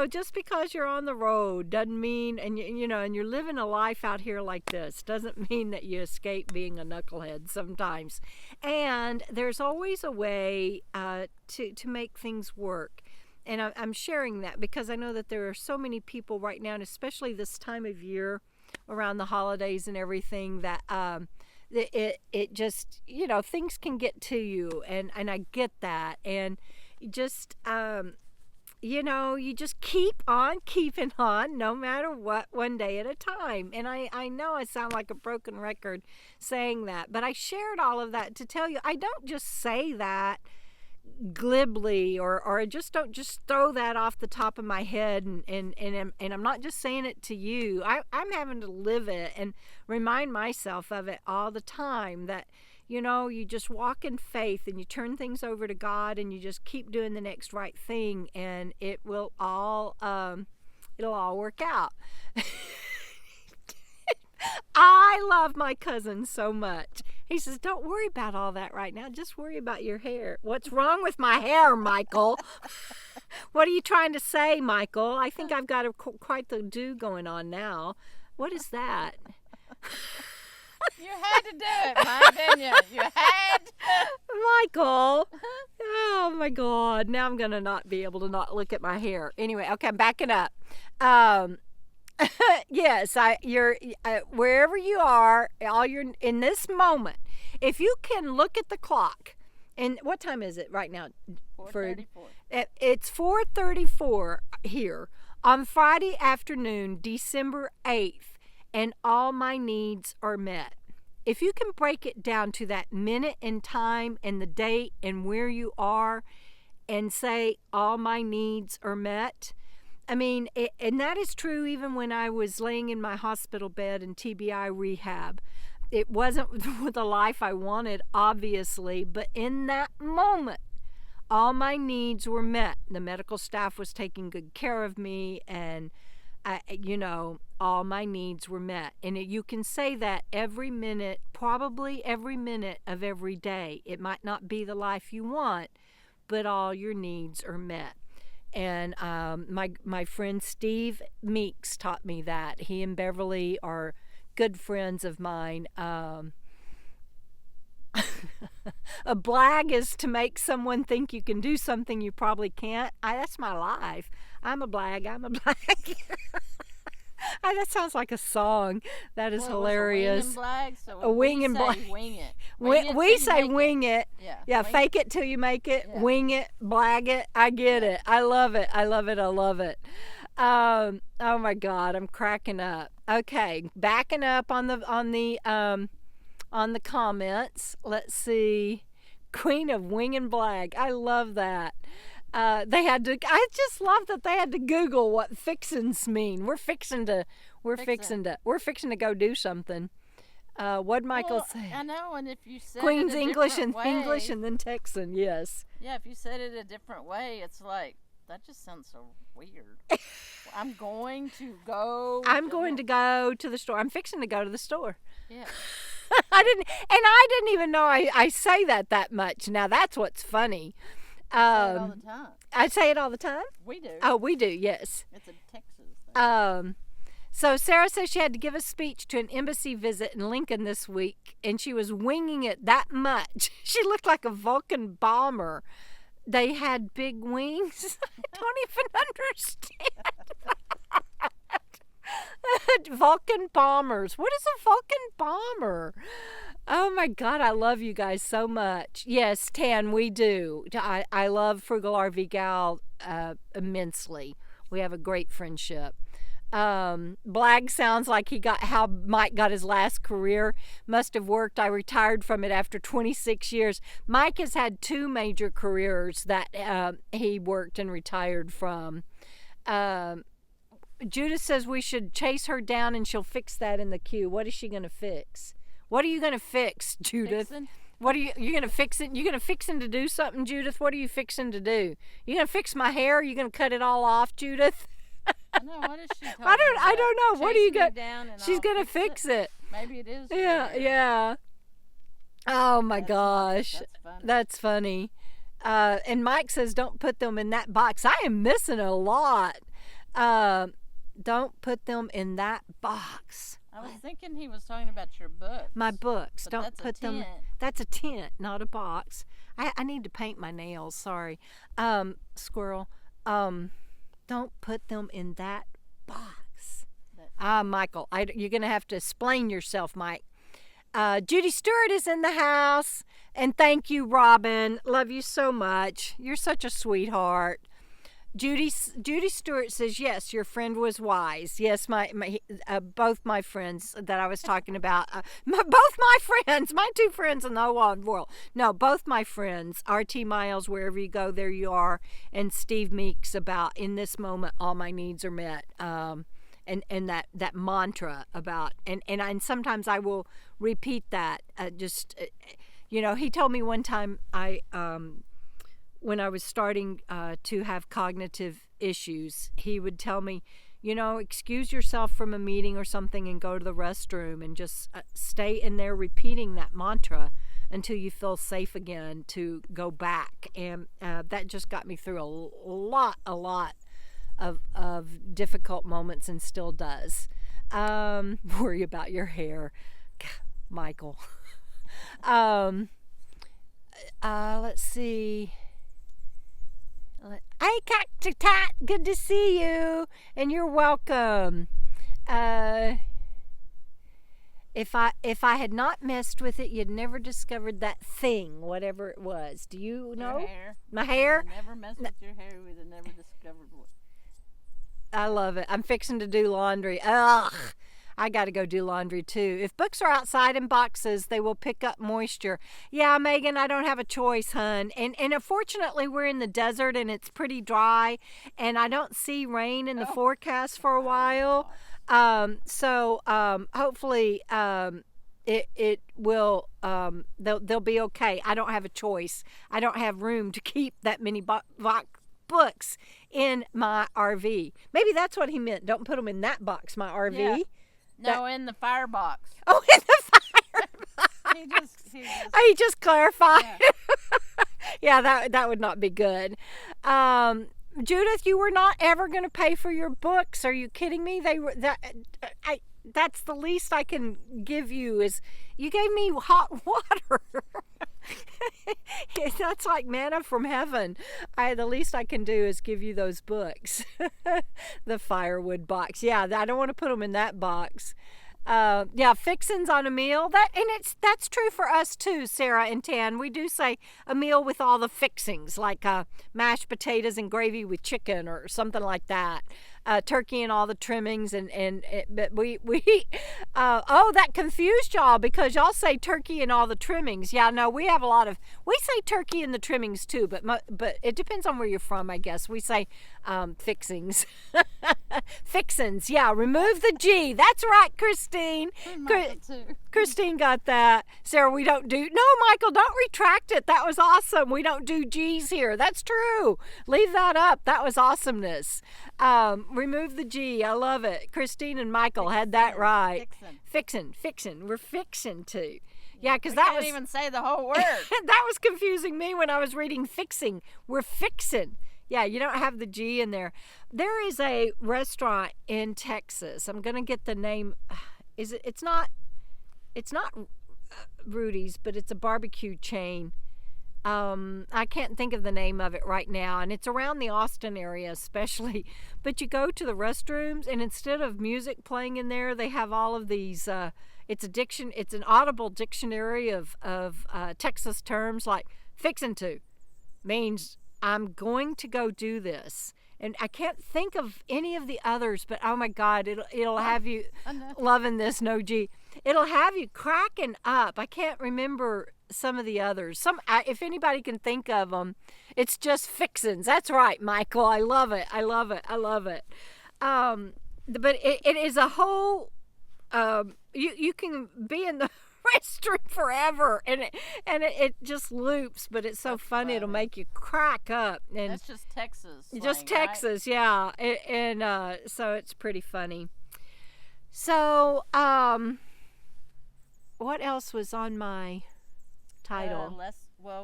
just because you're on the road doesn't mean, and you're living a life out here like this, doesn't mean that you escape being a knucklehead sometimes. And there's always a way to make things work. And I'm sharing that because I know that there are so many people right now, and especially this time of year around the holidays and everything, that it just, things can get to you, and I get that. And just, you just keep on keeping on no matter what, one day at a time. And I know I sound like a broken record saying that, but I shared all of that to tell you, I don't just say that glibly, or I just don't just throw that off the top of my head, and I'm not just saying it to you. I'm having to live it and remind myself of it all the time, that you just walk in faith, and you turn things over to God, and you just keep doing the next right thing, and it will all it'll all work out. I love my cousin so much. He says, don't worry about all that right now. Just worry about your hair. What's wrong with my hair, Michael? What are you trying to say, Michael? I think I've got quite the do going on now. What is that? You had to do it, Mike, didn't you? You had to. Michael. Oh, my God. Now I'm going to not be able to not look at my hair. Anyway, okay, I'm backing up. Yes, you're wherever you are, you're in this moment. If you can look at the clock, and what time is it right now? 4:34. It's 4:34 here On Friday afternoon, December 8th, and all my needs are met. If you can break it down to that minute in time and the date and where you are and say all my needs are met, I mean, and that is true even when I was laying in my hospital bed in TBI rehab. It wasn't the life I wanted, obviously, but in that moment, all my needs were met. The medical staff was taking good care of me, and all my needs were met. And you can say that every minute, probably every minute of every day. It might not be the life you want, but all your needs are met. And my friend Steve Meeks taught me that. He and Beverly are good friends of mine. A blag is to make someone think you can do something you probably can't. That's my life. I'm a blag. I'm a blag. That sounds like a song. That is hilarious. A wing and blag. Wing it. We say wing it. Yeah. Fake it till you make it. Yeah. Wing it. Blag it. I get it. I love it. I love it. I love it. Oh my God, I'm cracking up. Okay, backing up on the comments. Let's see. Queen of Wing and Blag. I love that. They had to. I just love that they had to Google what fixins mean. We're fixing to go do something. What'd Michael say? I know, and if you said Queen's it a English and way, English and then Texan. Yes. Yeah, if you said it a different way, it's like that just sounds so weird. I'm going to go to the store. I'm fixing to go to the store. Yeah. I didn't even know I say that much. Now that's what's funny. I say it all the time. I say it all the time? We do. Oh, we do, yes. It's a Texas thing. So Sarah says she had to give a speech to an embassy visit in Lincoln this week, and she was winging it that much. She looked like a Vulcan bomber. They had big wings. I don't even understand. Vulcan bombers. What is a Vulcan bomber? Oh my God, I love you guys so much. Yes, Tan, we do. I love Frugal RV Gal immensely. We have a great friendship. Blag sounds like how Mike got his last career. Must have worked. I retired from it after 26 years. Mike has had 2 major careers that he worked and retired from. Judith says we should chase her down and she'll fix that in the queue. What is she going to fix? What are you going to fix, Judith? Fixin'? What are you going to fix it? You going to fixin' to do something, Judith? What are you fixing to do? You going to fix my hair? You going to cut it all off, Judith? No, what is she talking I don't know. What are you going to She's going to fix it. Maybe it is. Yeah. Oh my gosh. That's That's funny. funny. And Mike says don't put them in that box. I am missing a lot. Don't put them in that box. I was thinking he was talking about your books. My books. But Don't that's put a them. tent. That's a tent, not a box. I need to paint my nails. Sorry, squirrel. Don't put them in that box. Michael, you're gonna have to explain yourself, Mike. Judy Stewart is in the house, and thank you, Robin. Love you so much. You're such a sweetheart. Judy Stewart says, yes, your friend was wise. Yes, both my friends that I was talking about, both my friends, my 2 friends in the whole wide world. No, both my friends, RT Miles, wherever you go, there you are, and Steve Meeks about, in this moment, all my needs are met. And that mantra about, and sometimes I will repeat that, he told me one time when I was starting to have cognitive issues, he would tell me, excuse yourself from a meeting or something and go to the restroom and just stay in there repeating that mantra until you feel safe again to go back. And that just got me through a lot of difficult moments and still does. Worry about your hair, Michael. Let's see. Hey, Cactus Tat, good to see you, and you're welcome. If I had not messed with it, you'd never discovered that thing, whatever it was. Do you know? Your hair. My hair? Never messed with your hair. We'd have never discovered what. I love it. I'm fixing to do laundry. Ugh. I got to go do laundry too. If books are outside in boxes, they will pick up moisture. Yeah, Megan, I don't have a choice, hun. And unfortunately, we're in the desert and it's pretty dry, and I don't see rain in the forecast for a while. Hopefully it will they'll be okay. I don't have a choice. I don't have room to keep that many books in my RV. Maybe that's what he meant. Don't put them in that box, my RV. Yeah. No, in the firebox. Oh, in the firebox. He just clarified. Yeah, that would not be good. Judith, you were not ever going to pay for your books. Are you kidding me? That's the least I can give you is you gave me hot water. That's like manna from heaven. The least I can do is give you those books. The firewood box. Yeah, I don't want to put them in that box. Yeah, fixins on a meal. That's true for us too, Sarah and Tan. We do say a meal with all the fixings, like mashed potatoes and gravy with chicken or something like that. Turkey and all the trimmings, but we that confused y'all because y'all say turkey and all the trimmings. Yeah, no, we say turkey and the trimmings too, but it depends on where you're from, I guess. We say fixings. Fixins, yeah, remove the G. That's right, Christine. Christine got that. Sarah, we don't do, no, Michael, don't retract it. That was awesome. We don't do G's here. That's true. Leave that up. That was awesomeness. Remove the G. I love it. Christine and Michael had that right. Fixin'. We're fixin' to. Yeah, because that was. Can't even say the whole word. That was confusing me when I was reading fixing. We're fixin'. Yeah, you don't have the G in there. There is a restaurant in Texas. I'm gonna get the name. It's not Rudy's, but it's a barbecue chain. I can't think of the name of it right now, and it's around the Austin area especially. But you go to the restrooms, and instead of music playing in there, they have all of these. It's an audible dictionary of Texas terms like "fixin' to" means I'm going to go do this. And I can't think of any of the others, but oh my God, it'll have you loving this, no G. It'll have you cracking up. I can't remember some of the others. If anybody can think of them, it's just fixins. That's right, Michael. I love it. But it is a whole. You can be in the restroom forever, and it just loops, but it's so funny. It'll make you crack up. And that's just Texas slang, just Texas, right? Yeah. And so it's pretty funny. So what else was on my title?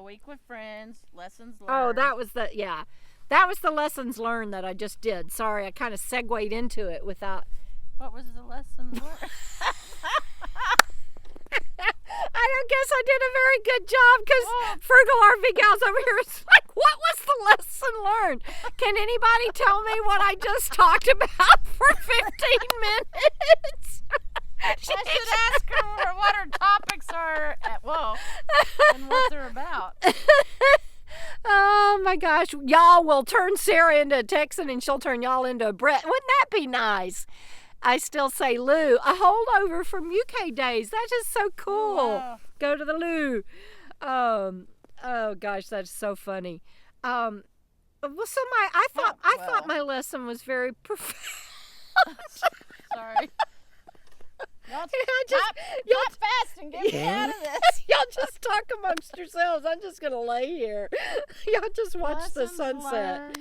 Week with Friends, lessons learned. Oh, that was the lessons learned that I just did. Sorry, I kind of segued into it without. What was the lessons learned? I don't guess I did a very good job because Frugal RV Gals over here is like, what was the lesson learned? Can anybody tell me what I just talked about for 15 minutes? I should ask her what her topics are and what they're about. Oh my gosh, y'all will turn Sarah into a Texan and she'll turn y'all into a Bret. Wouldn't that be nice? I still say Lou, a holdover from UK days. That's just so cool. Wow. Go to the Lou. Oh gosh, that's so funny. I thought my lesson was very profound. Sorry. Y'all fast and get me out of this. Y'all just talk amongst yourselves. I'm just gonna lay here. Y'all just watch the sunset.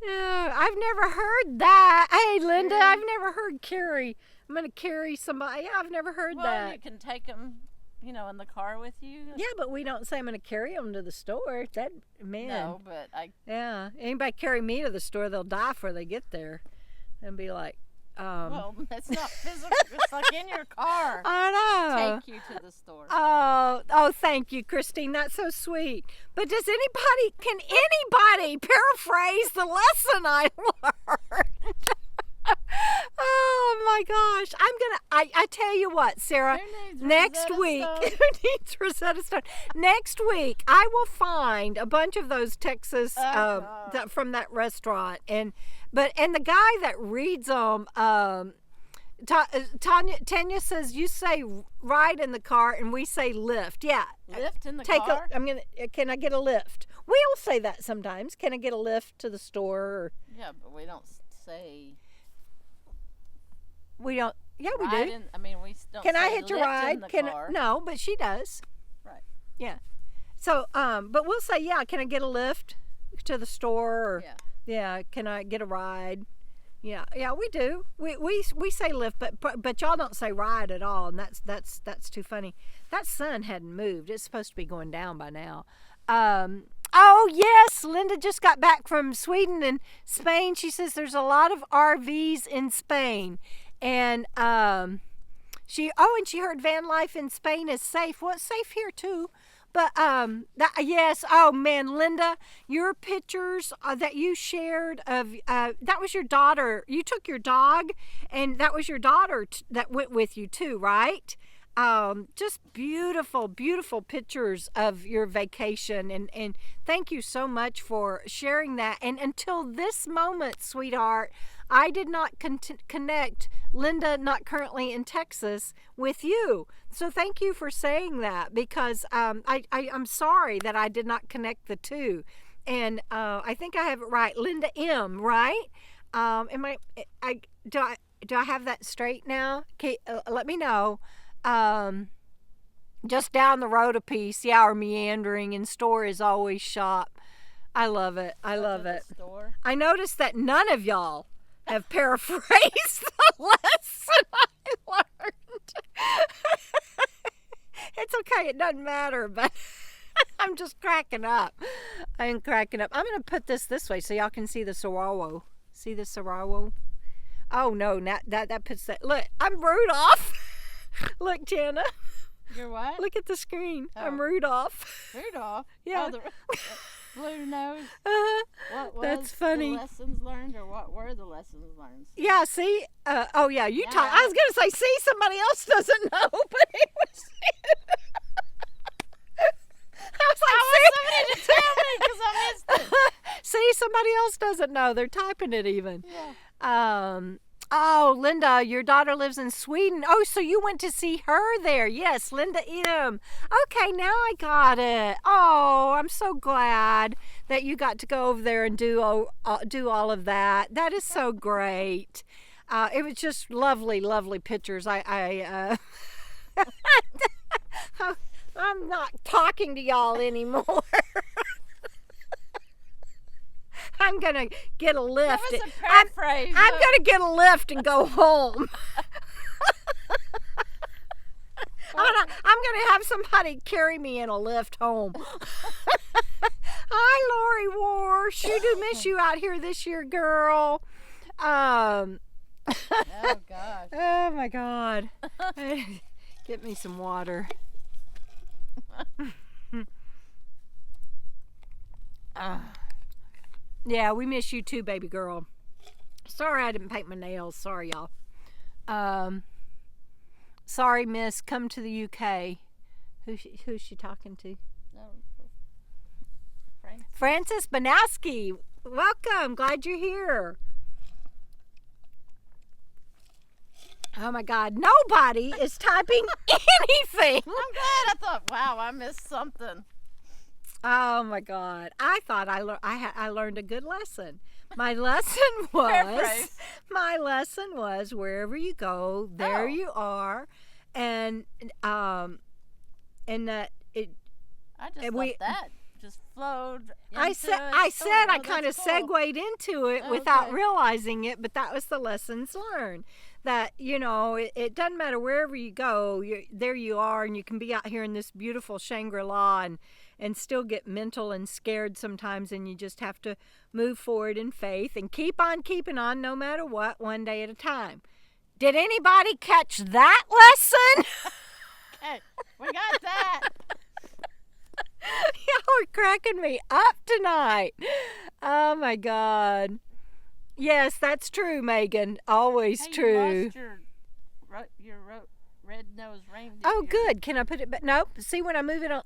I've never heard that. Hey, Linda, I've never heard carry. I'm going to carry somebody. Yeah, I've never heard that. Well, you can take them, in the car with you. Yeah, but we don't say I'm going to carry them to the store. No, but Yeah, anybody carry me to the store, they'll die before they get there. And be like, well, it's not physical. It's like in your car. I know. Take you to the store. Oh, thank you, Christine. That's so sweet. But can anybody paraphrase the lesson I learned? Oh my gosh. I'm I tell you what, Sarah, Who needs next Rosetta week, Stone? who needs Rosetta Stone? Next week, I will find a bunch of those Texas from that restaurant, and the guy that reads them, Tanya says you say ride in the car and we say lift. Yeah, Lift in the car? Can I get a lift? We all say that sometimes. Can I get a lift to the store? Or, Yeah, but we don't say. we don't. Yeah, we ride do. we don't Can I say hitch a lift ride? in the car. No, but she does. Right. Yeah. So, but we'll say, yeah, can I get a lift to the store? Or, yeah, can I get a ride? Yeah, we do. We say lift, but y'all don't say ride at all, and that's too funny. That sun hadn't moved. It's supposed to be going down by now. Oh yes, Linda just got back from Sweden and Spain. She says there's a lot of RVs in Spain, and she heard van life in Spain is safe. Well, it's safe here too. But yes, oh man, Linda, your pictures that you shared of that was your daughter. You took your dog, and that was your daughter that went with you too, right? Just beautiful, beautiful pictures of your vacation, and thank you so much for sharing that. And until this moment, sweetheart, I did not connect Linda, not currently in Texas, with you. So thank you for saying that, because I'm sorry that I did not connect the two. And I think I have it right. Linda M, right? Do I have that straight now? Okay, let me know. Just down the road a piece, or meandering, and store is always shop. I love it. I love it. Store. I noticed that none of y'all have paraphrased the lesson I learned. It's okay, it doesn't matter, but I'm just cracking up. I'm cracking up. I'm going to put this way so y'all can see the Sarawo. See the Sarawo? Oh no, that puts that. Look, I'm Rudolph. Look, Jana. You're what? Look at the screen. Oh. I'm Rudolph. Rudolph? Yeah. Oh, the blue nose. What was That's funny. the lessons learned, or what were the lessons learned? Yeah, see? Oh, yeah, you Yeah. talk. I was going to say, see, somebody else doesn't know, but it was. I was like, Somebody to tell me, because I missed it. See, somebody else doesn't know. They're typing it even. Yeah. Oh, Linda, your daughter lives in Sweden. Oh, so you went to see her there. Yes, Linda M. Okay, now I got it. Oh, I'm so glad that you got to go over there and do all of that. That is so great. It was just lovely, lovely pictures. I'm not talking to y'all anymore. I'm going to get a lift. That was a paraphrase. I'm going to get a lift and go home. I'm going to have somebody carry me in a lift home. Hi, Lori War. Sure do miss you out here this year, girl. Oh, gosh. Oh, my God. Get me some water. Yeah, we miss you too, baby girl. Sorry I didn't paint my nails. Sorry, y'all. Sorry, miss. Come to the UK. Who's she talking to? No. Francis Banowski. Welcome. Glad you're here. Oh, my God. Nobody is typing anything. I'm glad. I thought, wow, I missed something. Oh my God! I thought I learned a good lesson. My lesson was wherever you go, there you are, and that it. I just thought that just flowed. I kind of segued into it without realizing it, but that was the lessons learned. That it doesn't matter wherever you go, there you are, and you can be out here in this beautiful Shangri-La and still get mental and scared sometimes, and you just have to move forward in faith and keep on keeping on no matter what, one day at a time. Did anybody catch that lesson? Okay, we got that. Y'all are cracking me up tonight. Oh my God. Yes, that's true, Megan. Always true. You lost your red-nosed reindeer. Oh, good. Can I put it back? Nope. See, when I move it on.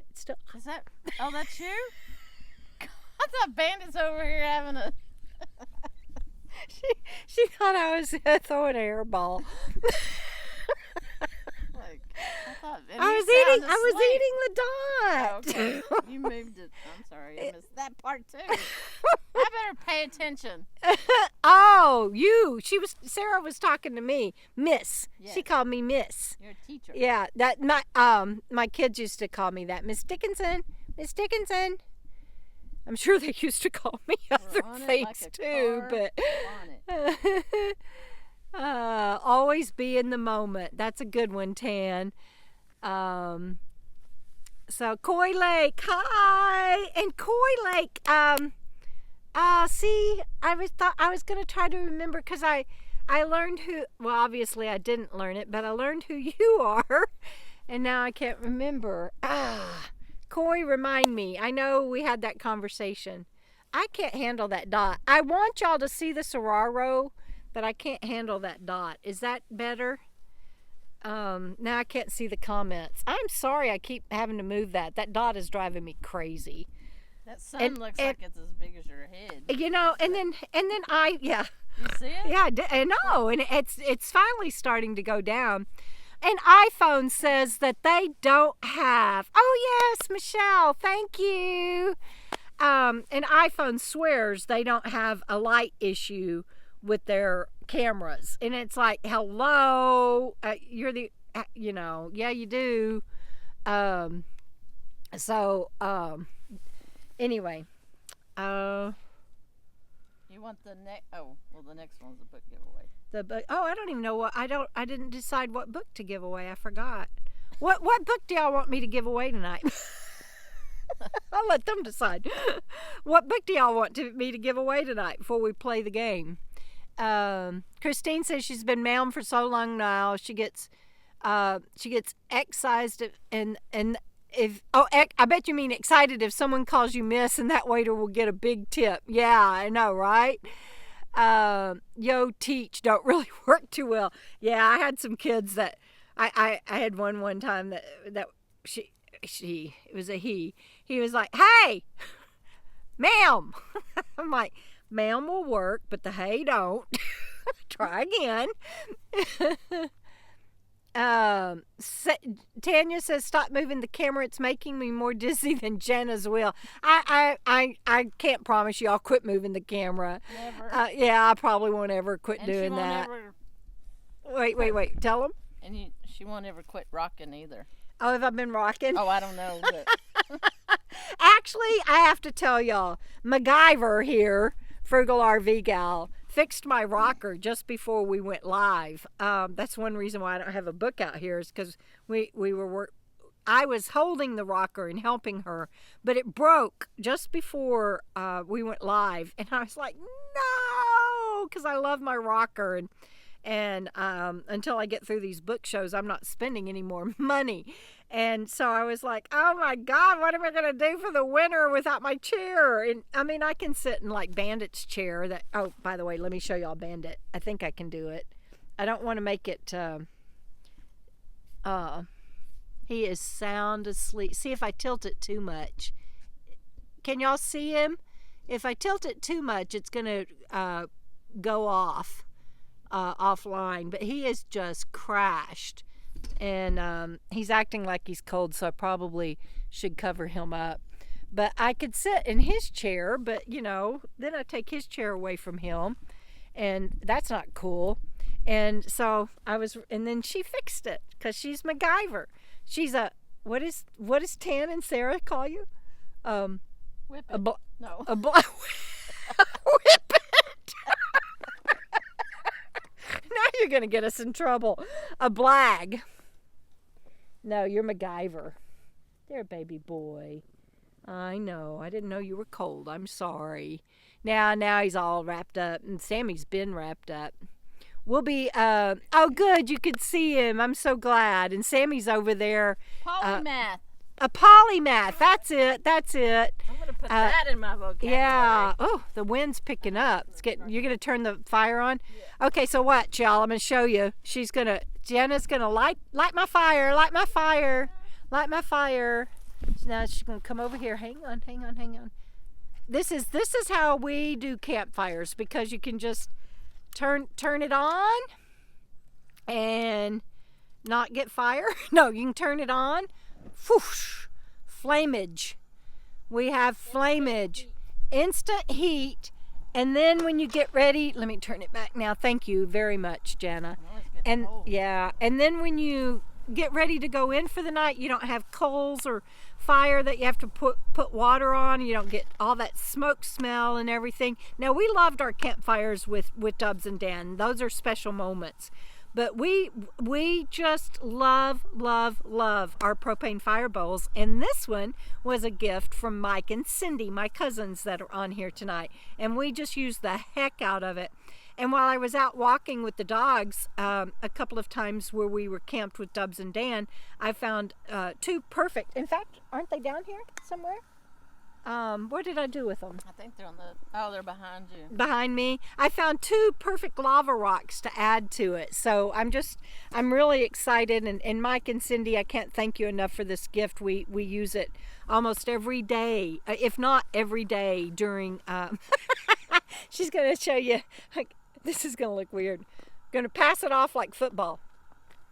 It's still. Is that? Oh, that's you? I thought Bandit's over here having a. She thought I was throwing a hairball. Like, I was eating the dot. Oh, okay. You moved it. I'm sorry, I missed that part too. I better pay attention. Oh, Sarah was talking to me, Miss. Yes. She called me Miss. You're a teacher. Yeah, that my kids used to call me that, Miss Dickinson, Miss Dickinson. I'm sure they used to call me other things too, but always be in the moment. That's a good one, Tan. So Coy Lake, hi, and Coy Lake. See, I was gonna try to remember because I learned who. Well, obviously I didn't learn it, but I learned who you are, and now I can't remember. Coy, remind me. I know we had that conversation. I can't handle that dot. I want y'all to see the Soraro, but I can't handle that dot. Is that better? Now I can't see the comments. I'm sorry I keep having to move that. That dot is driving me crazy. That sun looks like it's as big as your head. You know, and then yeah. You see it? Yeah, I know, and it's finally starting to go down. And iPhone says that they don't have. Oh yes, Michelle, thank you. And iPhone swears they don't have a light issue with their cameras, and it's like, hello, you're the, yeah, you do. Anyway, you want the next? Oh, well, the next one's a book giveaway. The book. Oh, I don't even know what. I didn't decide what book to give away. I forgot. What book do y'all want me to give away tonight? I'll let them decide. What book do y'all want me to give away tonight before we play the game? Christine says she's been ma'am for so long now. She gets excised and if I bet you mean excited if someone calls you miss, and that waiter will get a big tip. Yeah, I know, right? Yo, teach don't really work too well. Yeah, I had some kids that I had one time that she it was a he was like, hey, ma'am. I'm like, ma'am will work, but the hey don't. Try again. Tanya says, stop moving the camera. It's making me more dizzy than Jenna's will. I can't promise you I'll quit moving the camera. Never. Yeah, I probably won't ever quit doing that. Wait. Tell them. And she won't ever quit rocking either. Oh, have I been rocking? Oh, I don't know. But actually, I have to tell y'all, MacGyver here, Frugal RV Gal, fixed my rocker just before we went live. That's one reason why I don't have a book out here, is because I was holding the rocker and helping her, but it broke just before we went live, and I was like, no, because I love my rocker, and until I get through these book shows, I'm not spending any more money. And so I was like, oh my God, what am I going to do for the winter without my chair? And I mean, I can sit in like Bandit's chair. Oh, by the way, let me show y'all Bandit. I think I can do it. I don't want to make it, he is sound asleep. See if I tilt it too much. Can y'all see him? If I tilt it too much, it's going to go offline. But he is just crashed. And he's acting like he's cold, so I probably should cover him up. But I could sit in his chair, but then I take his chair away from him, and that's not cool. And so and then she fixed it because she's MacGyver. She's what is Tan and Sarah call you? Whippet. No. Whippet. Now you're gonna get us in trouble. A blag. No, you're MacGyver. There, baby boy. I know. I didn't know you were cold. I'm sorry. Now he's all wrapped up, and Sammy's been wrapped up. We'll be, oh good, you could see him. I'm so glad. And Sammy's over there. Polymath. A polymath. That's it. That's it. I'm gonna put that in my vocabulary. Yeah. Oh, the wind's picking up. It's getting. You're gonna turn the fire on. Yeah. Okay. So watch, y'all. I'm gonna show you. Jenna's gonna light my fire. Light my fire. Light my fire. Now she's gonna come over here. Hang on. This is how we do campfires, because you can just turn it on and not get fire. No, you can turn it on. Whoosh, flamage. We have flamage, instant heat, and then when you get ready, let me turn it back now. Thank you very much, Jana. And yeah, and then when you get ready to go in for the night, you don't have coals or fire that you have to put water on. You don't get all that smoke smell and everything. Now, we loved our campfires with Dubs and Dan. Those are special moments. But we just love our propane fire bowls. And this one was a gift from Mike and Cindy, my cousins that are on here tonight. And we just used the heck out of it. And while I was out walking with the dogs a couple of times where we were camped with Dubs and Dan, I found two perfect. In fact, aren't they down here somewhere? What did I do with them? I think they're they're behind you. Behind me. I found two perfect lava rocks to add to it. So I'm really excited. And Mike and Cindy, I can't thank you enough for this gift. We use it almost every day, if not every day during, she's going to show you, this is going to look weird. I'm going to pass it off like football.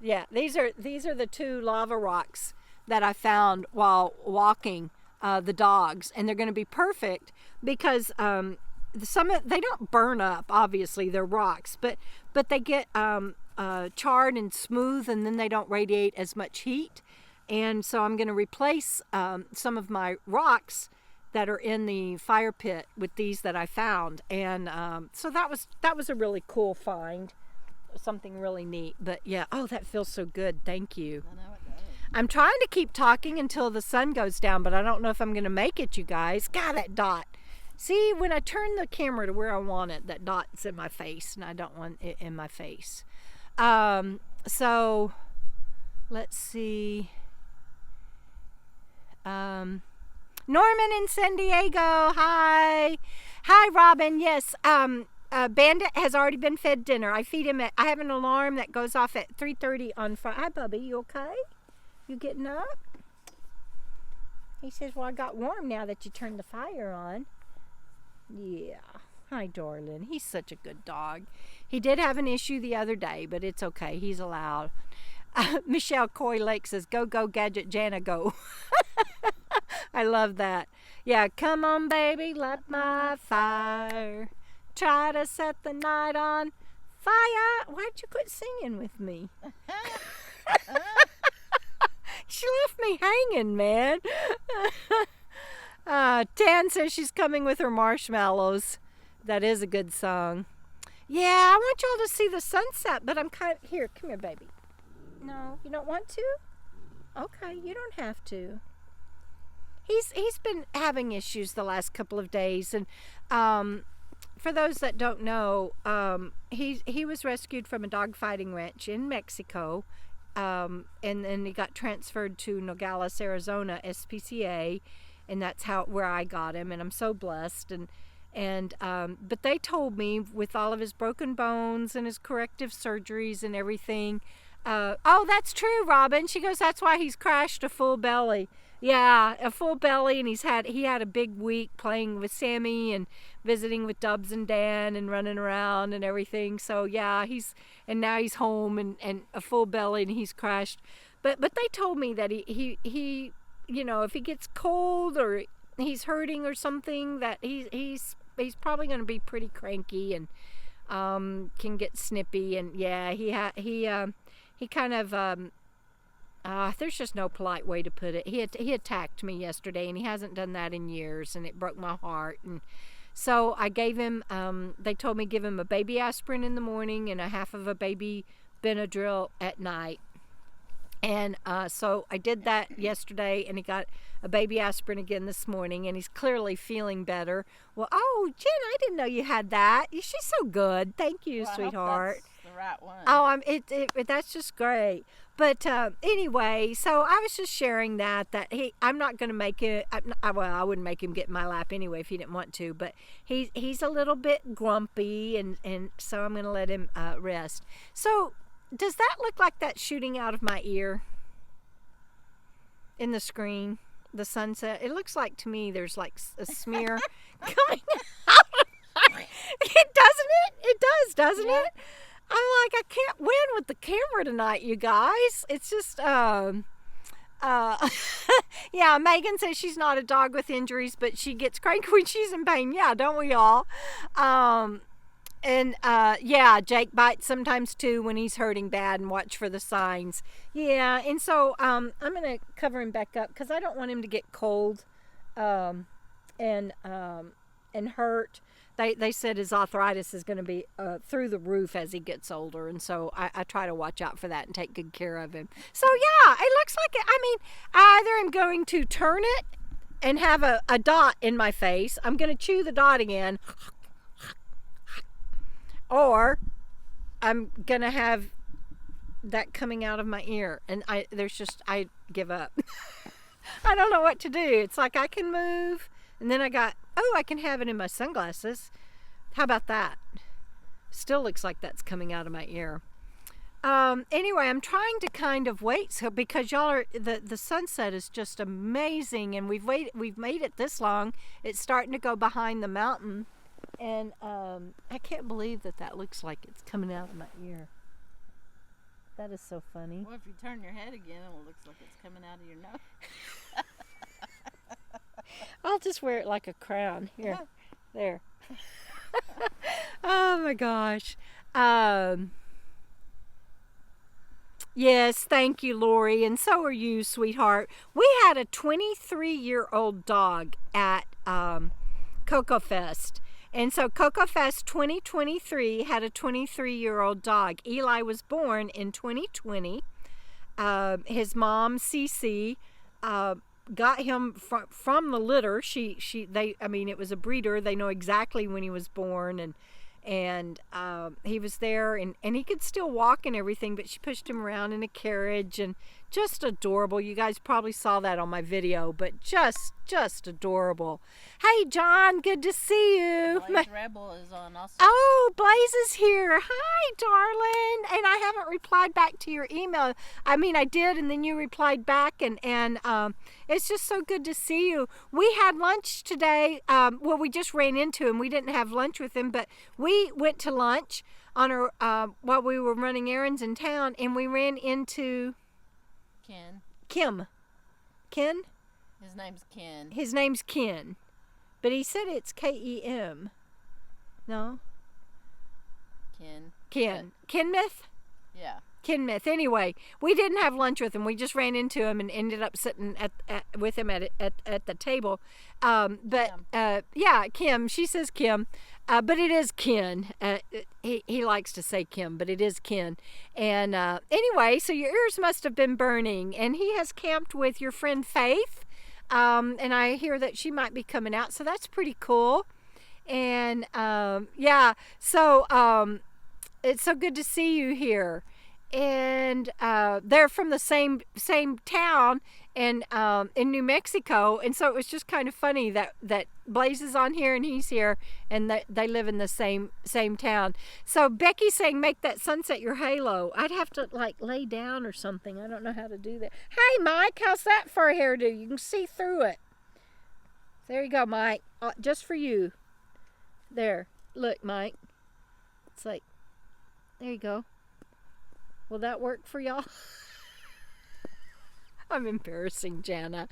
Yeah, these are the two lava rocks that I found while walking the dogs, and they're going to be perfect because they don't burn up. Obviously, they're rocks, but they get charred and smooth, and then they don't radiate as much heat. And so I'm going to replace some of my rocks that are in the fire pit with these that I found, and so that was a really cool find, something really neat. But yeah, oh, that feels so good. Thank you. I know it does. I'm trying to keep talking until the sun goes down, but I don't know if I'm going to make it, you guys. God, that dot. See, when I turn the camera to where I want it, that dot's in my face, and I don't want it in my face. So let's see. Norman in San Diego, hi Robin. Yes, Bandit has already been fed dinner. I have an alarm that goes off at 3:30 on Friday. Hi Bubby, you okay? You getting up? He says, well, I got warm now that you turned the fire on. Yeah. Hi, darling. He's such a good dog. He did have an issue the other day, but it's okay. He's allowed. Michelle Coy Lake says, go, Gadget Jana, go. I love that. Yeah, come on, baby, light my fire. Try to set the night on fire. Why'd you quit singing with me? She left me hanging, man. Tan says she's coming with her marshmallows. That is a good song. Yeah, I want y'all to see the sunset, but I'm here, come here, baby. No, you don't want to? Okay, you don't have to. He's been having issues the last couple of days, and for those that don't know, he was rescued from a dogfighting ranch in Mexico, and then he got transferred to Nogales, Arizona, SPCA, and that's where I got him, and I'm so blessed. But they told me with all of his broken bones and his corrective surgeries and everything. Oh, that's true, Robin. She goes, that's why he's crashed a full belly. Yeah, a full belly, and he had a big week playing with Sammy and visiting with Dubs and Dan and running around and everything. So yeah, now he's home and a full belly, and he's crashed. But they told me that he if he gets cold or he's hurting or something, that he's probably going to be pretty cranky and can get snippy. And yeah, he kind of there's just no polite way to put it. He attacked me yesterday, and he hasn't done that in years, and it broke my heart. And so I gave him, they told me give him a baby aspirin in the morning and a half of a baby Benadryl at night. And so I did that yesterday, and he got a baby aspirin again this morning, and he's clearly feeling better. Well, oh, Jen, I didn't know you had that. She's so good. Thank you, well, sweetheart. I hope that's the right one. Oh, that's just great. But anyway, so I was just sharing that I'm not going to make it. Well, I wouldn't make him get in my lap anyway if he didn't want to. But he's a little bit grumpy, and so I'm going to let him rest. So does that look like that's shooting out of my ear in the screen? The sunset. It looks like to me there's like a smear coming out. It doesn't it? It does, doesn't it? I'm like, I can't win with the camera tonight, you guys. It's just, yeah, Megan says she's not a dog with injuries, but she gets cranky when she's in pain. Yeah, don't we all? Yeah, Jake bites sometimes too when he's hurting bad, and watch for the signs. Yeah, and so I'm going to cover him back up because I don't want him to get cold and hurt. They said his arthritis is going to be through the roof as he gets older, and so I try to watch out for that and take good care of him. So yeah, it looks like it. I mean, either I'm going to turn it and have a dot in my face. I'm going to chew the dot again. Or I'm going to have that coming out of my ear. And I give up. I don't know what to do. It's like I can move. And then I can have it in my sunglasses. How about that? Still looks like that's coming out of my ear. Anyway, I'm trying to kind of wait. So because y'all are, the sunset is just amazing. And we've made it this long. It's starting to go behind the mountain. And I can't believe that looks like it's coming out of my ear. That is so funny. Well, if you turn your head again, it looks like it's coming out of your nose. I'll just wear it like a crown. Here. There. Oh my gosh. Yes, thank you, Lori. And so are you, sweetheart. We had a 23-year-old dog at KOKO Fest. And so KOKO Fest 2023 had a 23-year-old dog. Eli was born in 2020. His mom, Cece, got him from the litter. It was a breeder. They know exactly when he was born, and he was there, and he could still walk and everything, but she pushed him around in a carriage, and just adorable. You guys probably saw that on my video, but just adorable. Hey, John, good to see you. Blaze Rebel is on also. Oh, Blaze is here. Hi, darling. And I haven't replied back to your email. I mean, I did, and then you replied back, and it's just so good to see you. We had lunch today. Well, we just ran into him. We didn't have lunch with him, but we went to lunch on while we were running errands in town, and we ran into Kim. Ken? His name's Ken. His name's Ken. But he said it's K-E-M. No? Ken. Kenmith? Yeah. Kenmith. Anyway, we didn't have lunch with him. We just ran into him and ended up sitting with him at the table. Yeah, Kim. She says Kim. But it is Ken. He likes to say Kim, but it is Ken. And anyway, so your ears must have been burning. And he has camped with your friend Faith. And I hear that she might be coming out. So that's pretty cool. And yeah, so it's so good to see you here. And they're from the same town and in New Mexico, and so it was just kind of funny that Blaze is on here and he's here, and that they live in the same town. So Becky's saying, make that sunset your halo. I'd have to like lay down or something. I don't know how to do that. Hey, Mike, how's that for a hairdo? You can see through it. There you go, Mike. Just for you. There. Look, Mike. It's like, there you go. Will that work for y'all? I'm embarrassing Jana.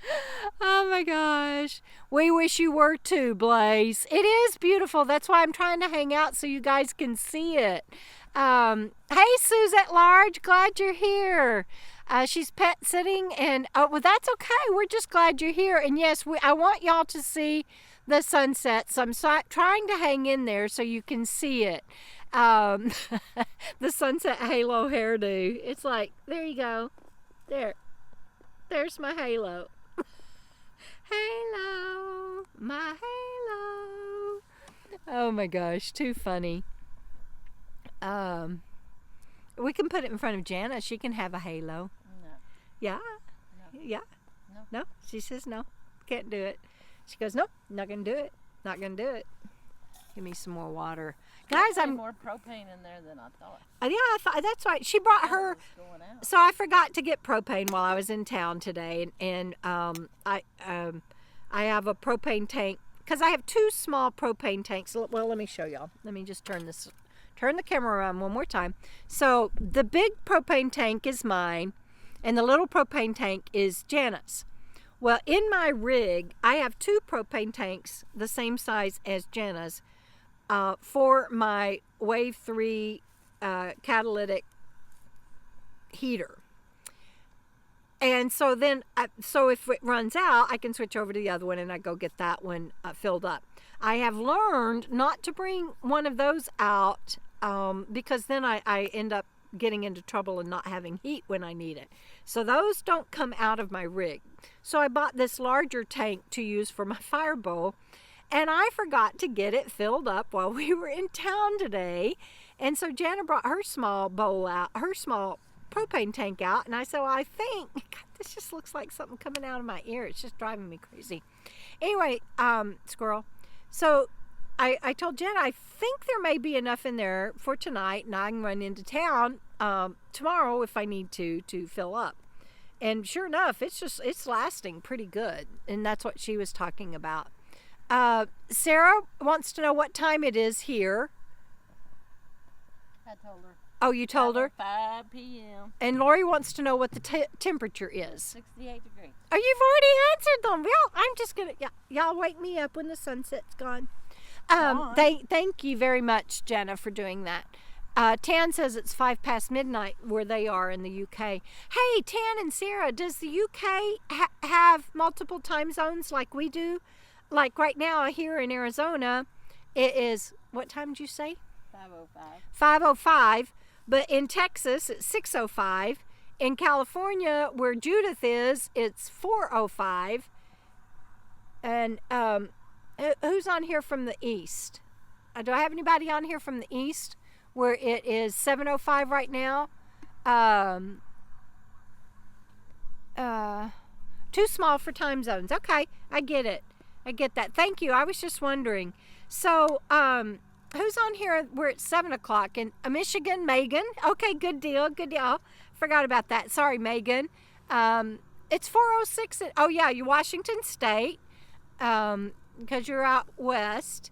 Oh my gosh. We wish you were too, Blaze. It is beautiful. That's why I'm trying to hang out so you guys can see it. Hey, Suzette Large. Glad you're here. She's pet sitting, and well, that's okay. We're just glad you're here. And yes, I want y'all to see the sunset. So I'm trying to hang in there so you can see it. The sunset halo hairdo. It's like, there you go. There's my halo. Halo, my halo. Oh my gosh, too funny. We can put it in front of Jana. She can have a halo. No. Yeah. No. Yeah. No. No. She says no. Can't do it. She goes, nope, not gonna do it. Not gonna do it. Give me some more water, guys. I'm more propane in there than I thought. Yeah, I thought that's right. She brought her. It's going out. So I forgot to get propane while I was in town today, and I have a propane tank because I have 2 small propane tanks. Well, let me show y'all. Let me just turn the camera around one more time. So the big propane tank is mine, and the little propane tank is Jana's. Well, in my rig, I have 2 propane tanks the same size as Jana's for my Wave 3 catalytic heater. And so then, so if it runs out, I can switch over to the other one and I go get that one filled up. I have learned not to bring one of those out because then I end up getting into trouble and not having heat when I need it. So those don't come out of my rig. So I bought this larger tank to use for my fire bowl, and I forgot to get it filled up while we were in town today. And so Jana brought her small bowl out, her small propane tank out, and I said, well, I think, God, this just looks like something coming out of my ear. It's just driving me crazy. Anyway, squirrel. So I told Jen, I think there may be enough in there for tonight, and I can run into town tomorrow if I need to fill up. And sure enough, it's lasting pretty good, and that's what she was talking about. Sarah wants to know what time it is here. I told her. Oh, you told her? 5 p.m. And Lori wants to know what the temperature is. 68 degrees. Oh, you've already answered them. Well, I'm just going to, y'all wake me up when the sunset's gone. Thank you very much, Jenna, for doing that. Tan says it's 5 past midnight where they are in the UK. Hey, Tan and Sarah, does the UK have multiple time zones like we do? Like right now here in Arizona, it is, what time did you say? 5:05. 5:05. But in Texas, it's 6:05. In California, where Judith is, it's 4:05. And who's on here from the east? Do I have anybody on here from the east where it is 7:05 right now? Too small for time zones. Okay, I get it. I get that. Thank you. I was just wondering. So, who's on here where it's 7 o'clock? In Michigan, Megan. Okay, good deal. Good deal. Forgot about that. Sorry, Megan. It's 4:06. Oh, yeah, you're Washington State because you're out west.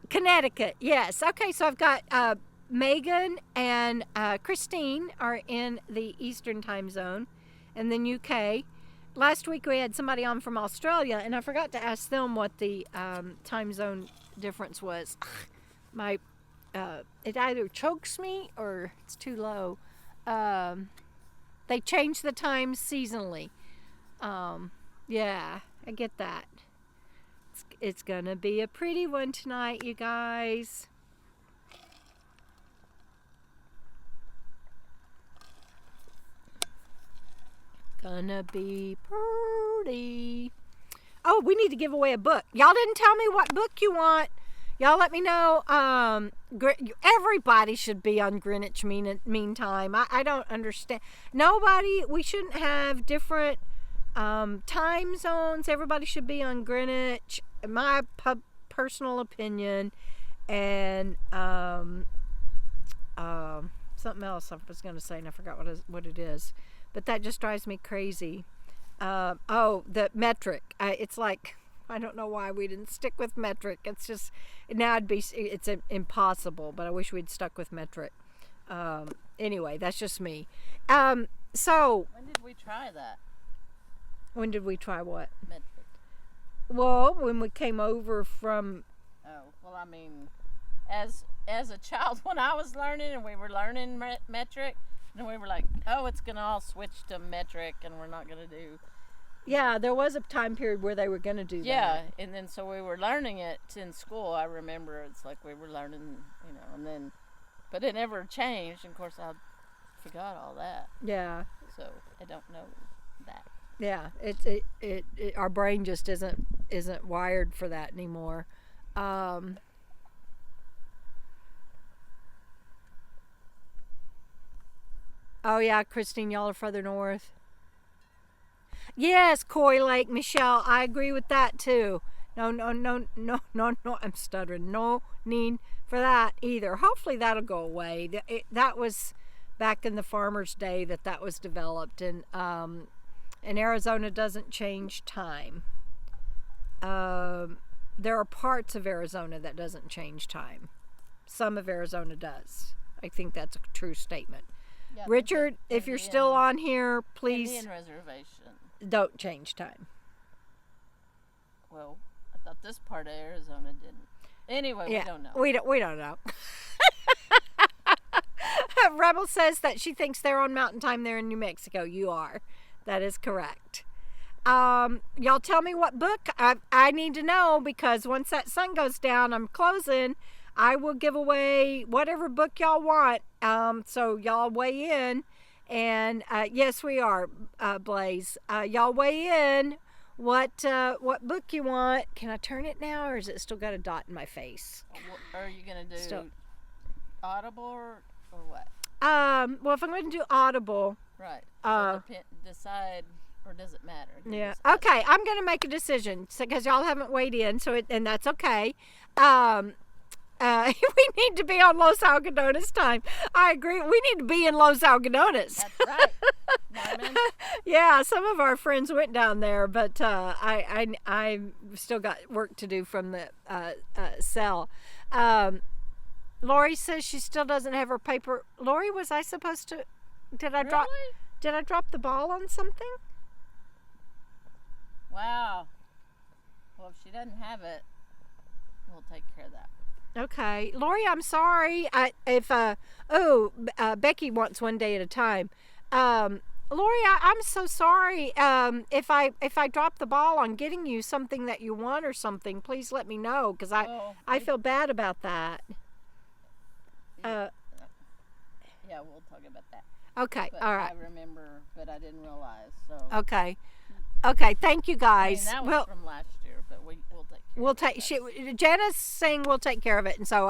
Connecticut, yes. Okay, so I've got Megan and Christine are in the Eastern time zone, and then UK. Last week we had somebody on from Australia, and I forgot to ask them what the time zone difference was. It either chokes me or it's too low. They change the times seasonally. Yeah, I get that. It's gonna be a pretty one tonight, you guys. Gonna be pretty. Oh, we need to give away a book. Y'all didn't tell me what book you want. Y'all let me know. Everybody should be on Greenwich Mean Time. I don't understand. Nobody, we shouldn't have different time zones. Everybody should be on Greenwich. My personal opinion. And something else I was going to say, and I forgot what it is. But that just drives me crazy. The metric. It's like, I don't know why we didn't stick with metric. It's just, now it's impossible, but I wish we'd stuck with metric. Anyway, that's just me. So. When did we try that? When did we try what? Metric. Well, when we came over from. Oh, well, I mean, as a child, when I was learning and we were learning metric, and we were like, oh, it's going to all switch to metric and we're not going to do. Yeah, there was a time period where they were going to do that. Yeah, and then so we were learning it in school. I remember it's like we were learning, and then, but it never changed. And of course, I forgot all that. Yeah. So I don't know that. Yeah, our brain just isn't wired for that anymore. Oh, yeah, Christine, y'all are further north. Yes, Coy Lake, Michelle, I agree with that too. No, I'm stuttering. No need for that either. Hopefully that'll go away. That was back in the farmer's day that was developed, and Arizona doesn't change time. There are parts of Arizona that doesn't change time. Some of Arizona does. I think that's a true statement. Yeah, Richard, if you're still on here, please Indian reservation. don't change time. Well, I thought this part of Arizona didn't. Anyway, Yeah, we don't know. We don't know. Rebel says that she thinks they're on mountain time there in New Mexico. You are. That is correct. Y'all tell me what book. I need to know, because once that sun goes down, I'm closing. I will give away whatever book y'all want. So y'all weigh in. And yes, we are, Blaze. Y'all weigh in what book you want. Can I turn it now, or is it still got a dot in my face? Are you going to do Audible or what? Well, if I'm going to do Audible. Right. So decide, or does it matter? Yeah. Okay, I'm going to make a decision because y'all haven't weighed in, and that's okay. We need to be on Los Algodones time. I agree. We need to be in Los Algodones. That's right. Norman. Yeah, some of our friends went down there, but I still got work to do from the cell. Lori says she still doesn't have her paper. Lori, was I supposed to? Did I drop the ball on something? Wow. Well, if she doesn't have it, we'll take care of that. Okay, Lori, I'm sorry. Becky wants one day at a time. Lori, I'm so sorry. If I drop the ball on getting you something that you want or something, please let me know, because I feel bad about that. Yeah, we'll talk about that. Okay, But all right. I remember, but I didn't realize. So. Okay. Thank you guys. I mean, that was from last year, but we'll take. We'll take. Janice saying we'll take care of it, and so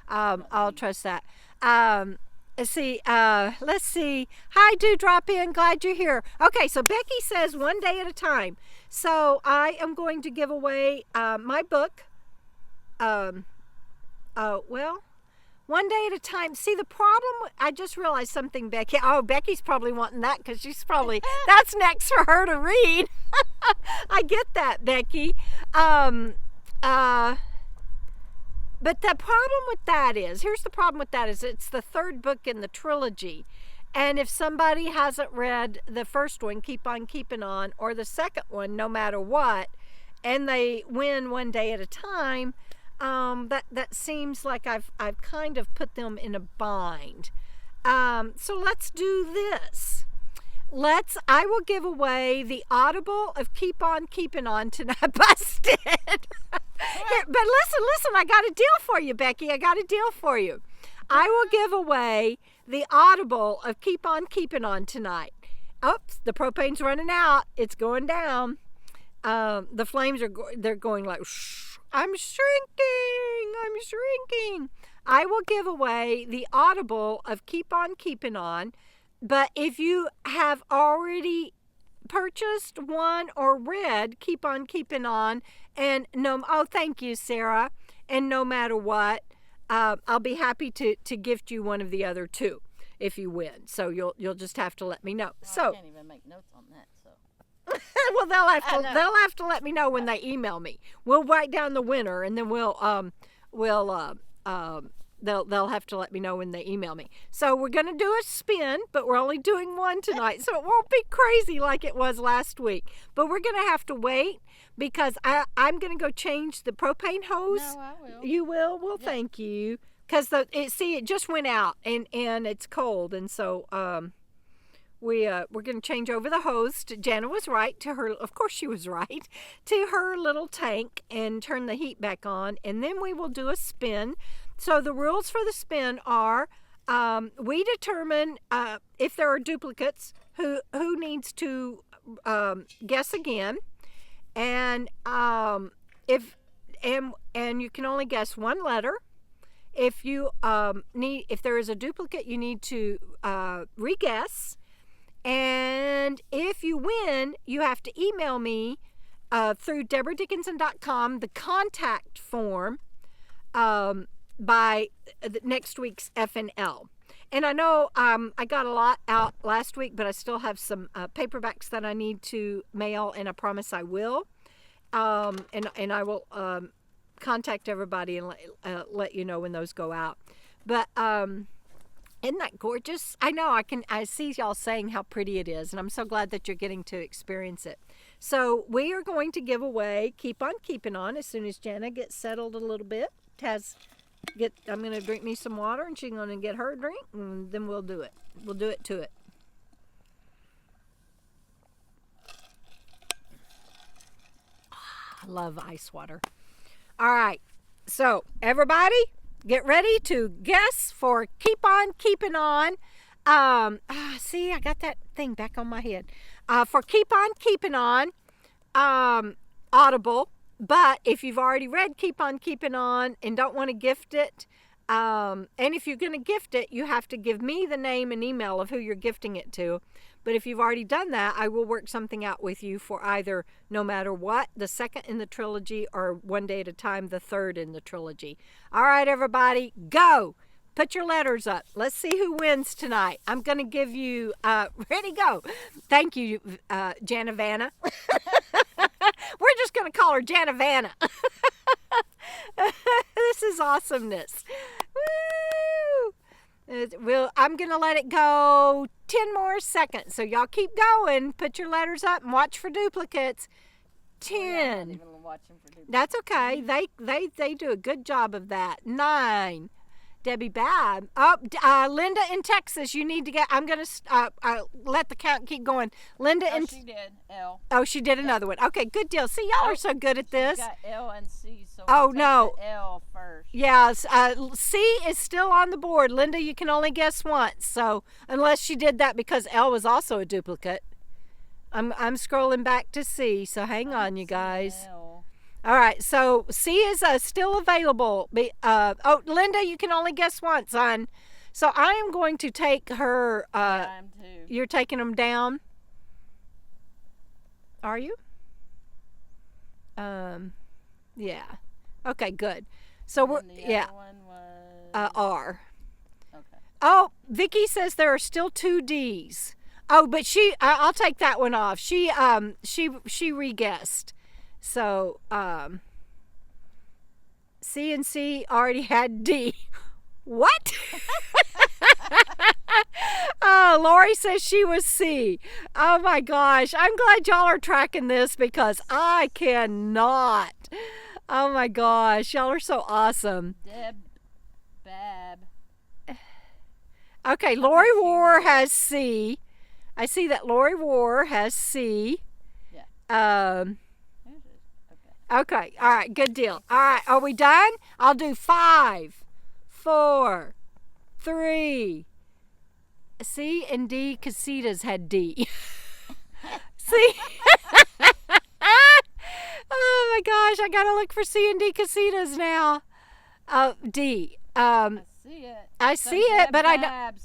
I'll trust that. Let's see. Hi, do drop in. Glad you're here. Okay, so Becky says one day at a time. So I am going to give away my book. One day at a time. See, the problem, I just realized something, Becky. Oh, Becky's probably wanting that because she's probably, that's next for her to read. I get that, Becky. But the problem with that is, here's the problem with that is it's the third book in the trilogy. And if somebody hasn't read the first one, Keep On Keeping On, or the second one, No Matter What, and they win one day at a time, that seems like I've kind of put them in a bind. So let's do this. I will give away the Audible of Keep On Keeping On tonight. Busted. Here, but listen, I got a deal for you, Becky. I got a deal for you. I will give away the Audible of Keep On Keeping On tonight. Oops, the propane's running out. It's going down. The flames they're going like, shh. I'm shrinking. I will give away the Audible of Keep On Keeping On, but if you have already purchased one or read Keep On Keeping On, thank you, Sarah, and No Matter What, I'll be happy to gift you one of the other two if you win. So you'll just have to let me know. Well, I can't even make notes on that, so. Well, they'll have to let me know when they email me. We'll write down the winner, and then they'll have to let me know when they email me. So we're gonna do a spin, but we're only doing one tonight, so it won't be crazy like it was last week. But we're gonna have to wait because I'm gonna go change the propane hose. No, I will. You will? Well, yeah. Thank you. Because it just went out and it's cold, and so we're going to change over the hose. Jana was right to her. Of course, she was right to her little tank and turn the heat back on, and then we will do a spin. So the rules for the spin are: we determine if there are duplicates. Who needs to guess again, and you can only guess one letter. if you if there is a duplicate, you need to re-guess. And if you win, you have to email me through debradickinson.com the contact form by next week's FNL. And I know I got a lot out last week, but I still have some paperbacks that I need to mail, and I promise I will. And I will contact everybody and let you know when those go out. But isn't that gorgeous? I know I see y'all saying how pretty it is, and I'm so glad that you're getting to experience it. So we are going to give away Keep On Keeping On as soon as Jana gets settled a little bit. I'm going to drink me some water, and she's going to get her a drink, and then we'll do it. We'll do it to it. I love ice water. All right. So everybody, get ready to guess for Keep On Keeping On. See, I got that thing back on my head. For Keep On Keeping On, Audible. But if you've already read Keep On Keeping On and don't want to gift it, and if you're going to gift it, you have to give me the name and email of who you're gifting it to. But if you've already done that, I will work something out with you for either No Matter What, the second in the trilogy, or One Day at a Time, the third in the trilogy. All right, everybody, go. Put your letters up. Let's see who wins tonight. I'm going to give you, ready, go. Thank you, Janavanna. We're just going to call her Janavanna. This is awesomeness. Woo! I'm going to let it go 10 more seconds. So y'all keep going. Put your letters up and watch for duplicates. 10. I'm not even watching for duplicates. That's okay. They do a good job of that. 9. Debbie Bab. Oh, Linda in Texas, you need to get, I'm going to let the count keep going. Linda in... she did, L. Oh, she did another one. Okay, good deal. See, y'all are so good at this. She got L and C, so oh, we'll take no. the L first. Yes, C is still on the board. Linda, you can only guess once. So, unless she did that because L was also a duplicate. I'm scrolling back to C, so hang on, you guys. L. All right, so C is still available. Oh, Linda, you can only guess once on. So I am going to take her. I am too. You're taking them down. Are you? Yeah. Okay, good. So we're The yeah. other one was... R. Okay. Oh, Vicky says there are still 2 D's. Oh, but I'll take that one off. She re-guessed. So, C and C already had D. What? Oh, Lori says she was C. Oh my gosh. I'm glad y'all are tracking this because I cannot. Oh my gosh. Y'all are so awesome. Bab. Okay, Lori War has C. I see that Lori War has C. Yeah. Okay, all right, good deal. All right, are we done? I'll do 5, 4, 3. C and D casitas had D. See? Oh my gosh, I gotta look for C and D casitas now. D. I see it. I see it, but I don't.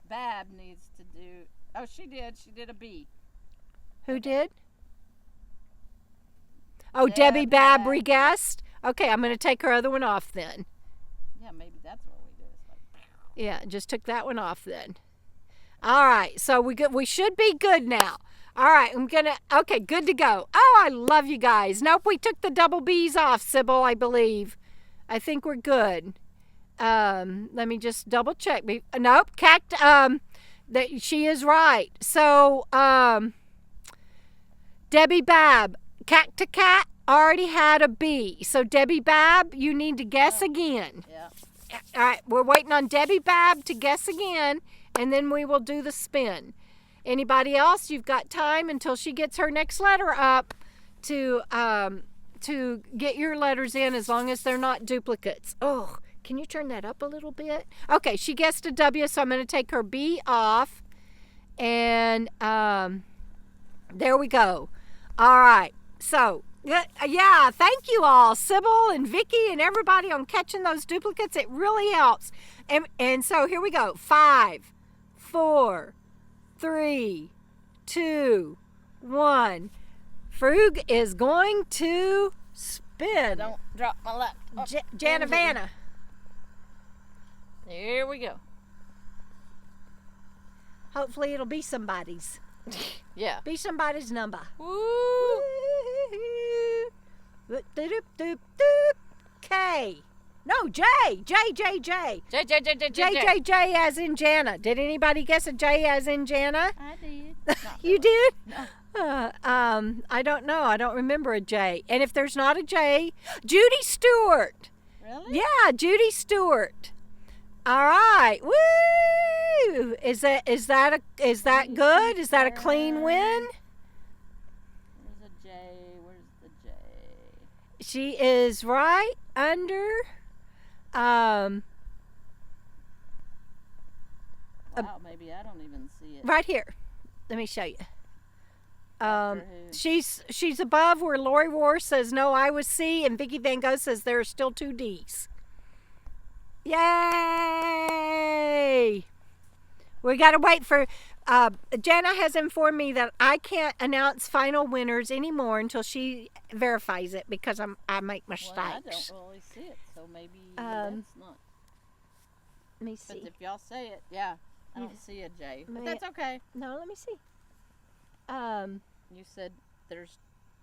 Bab needs to do. Oh, she did. She did a B. Who did? Oh, Debbie Bab re-guessed? Okay, I'm going to take her other one off then. Yeah, maybe that's what we do. It's like... Yeah, just took that one off then. All right, so we should be good now. All right, okay, good to go. Oh, I love you guys. Nope, we took the double B's off, Sybil, I believe. I think we're good. Let me just double check. Nope, that she is right. So, Debbie Bab, Cat to Cat already had a B. So, Debbie Bab, you need to guess again. Yeah. All right, we're waiting on Debbie Bab to guess again, and then we will do the spin. Anybody else, you've got time until she gets her next letter up to get your letters in as long as they're not duplicates. Oh, can you turn that up a little bit? Okay, she guessed a W, so I'm going to take her B off. And there we go. All right, so Yeah, thank you all, Sybil and Vicky and everybody on catching those duplicates. It really helps. And so here we go. 5, 4, 3, 2, 1. Frug is going to spin. Don't drop my laptop. Janavana. Here we go. Hopefully it'll be somebody's. Yeah. Be somebody's number. Woo! K. No, J. J. J. As in Jana. Did anybody guess a J as in Jana? I did. You did? No. I don't know. I don't remember a J. And if there's not a J, Judy Stewart. Really? Yeah, Judy Stewart. All right. Woo! Is that good? Is that a clean win? Where's the J? Where's the J? She is right under Wow, maybe I don't even see it. right here. Let me show you. After who? She's above where Lori War says no, I was C, and Vicky Van Gogh says there are still 2 D's. Yay! We got to wait for. Jana has informed me that I can't announce final winners anymore until she verifies it because I make mistakes. Well, I don't really see it, so maybe that's not. Let me But see. if y'all say it, yeah, I don't see a J. But May- that's okay. No, let me see. You said there's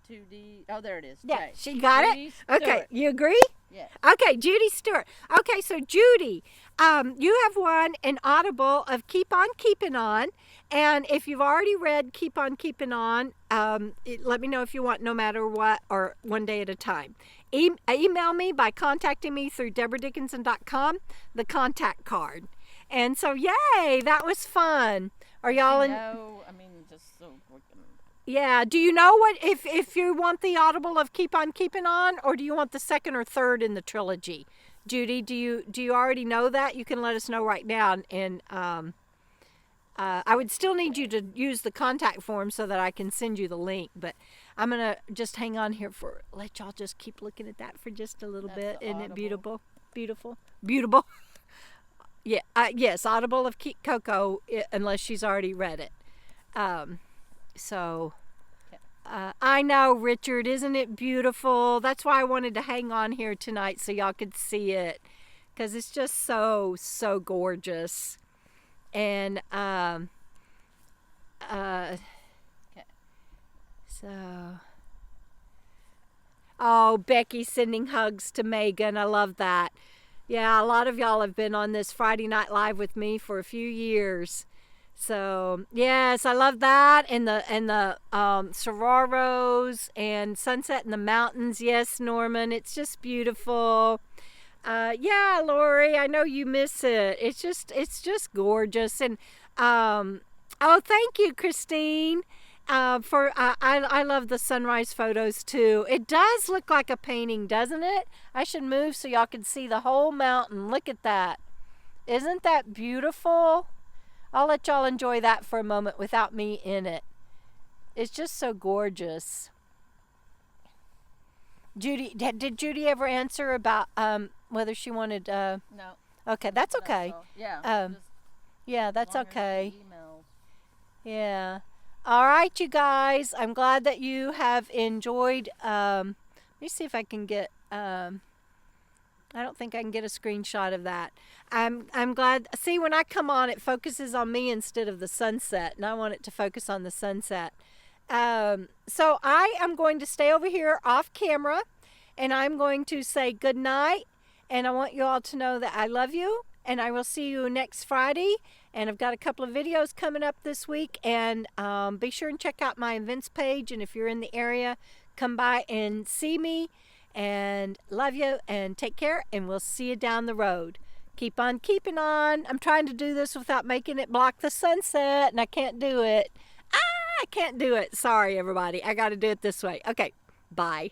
2D. Oh, there it is. Yeah, J. she got Judy it. Okay, Stewart. you agree? Yeah. Okay, Judy Stewart. Okay, so Judy, you have won an Audible of Keep On Keeping On. And if you've already read Keep On Keeping On, let me know if you want No Matter What or One Day at a Time. Email me by contacting me through debradickinson.com, the contact card. And so, yay, that was fun. Are y'all in? No, I mean, just so we can. Yeah. Do you know what if you want the Audible of Keep On Keeping On, or do you want the second or third in the trilogy? Judy, do you already know that? You can let us know right now, and I would still need you to use the contact form so that I can send you the link. But I'm gonna just hang on here let y'all just keep looking at that for just a little bit. the Isn't it Audible. beautiful? Yeah. Yes, Audible of KOKO, unless she's already read it. I know, Richard, isn't it beautiful? That's why I wanted to hang on here tonight so y'all could see it, because it's just so gorgeous. And oh, Becky sending hugs to Megan. I love that. Yeah, a lot of y'all have been on this Friday Night Live with me for a few years. So, yes, I love that. And the Sororos and Sunset in the Mountains. Yes, Norman, it's just beautiful. Yeah, Lori, I know you miss it. It's just gorgeous. And oh, thank you, Christine. I love the sunrise photos too. It does look like a painting, doesn't it? I should move so y'all can see the whole mountain. Look at that. Isn't that beautiful? I'll let y'all enjoy that for a moment without me in it. It's just so gorgeous. Judy, did Judy ever answer about whether she wanted No. Okay, that's okay. So, yeah. Um, just Yeah, that's as long as the okay. emails. Yeah. All right, you guys. I'm glad that you have enjoyed. Let me see if I can get. I don't think I can get a screenshot of that. I'm glad. See, when I come on, it focuses on me instead of the sunset, and I want it to focus on the sunset. So I am going to stay over here off camera, and I'm going to say good night. And I want you all to know that I love you, and I will see you next Friday. And I've got a couple of videos coming up this week, and be sure and check out my events page. And if you're in the area, come by and see me. And love you, and take care, and we'll see you down the road. Keep on keeping on. I'm trying to do this without making it block the sunset, and I can't do it. I can't do it. Sorry, everybody. I got to do it this way. Okay, bye.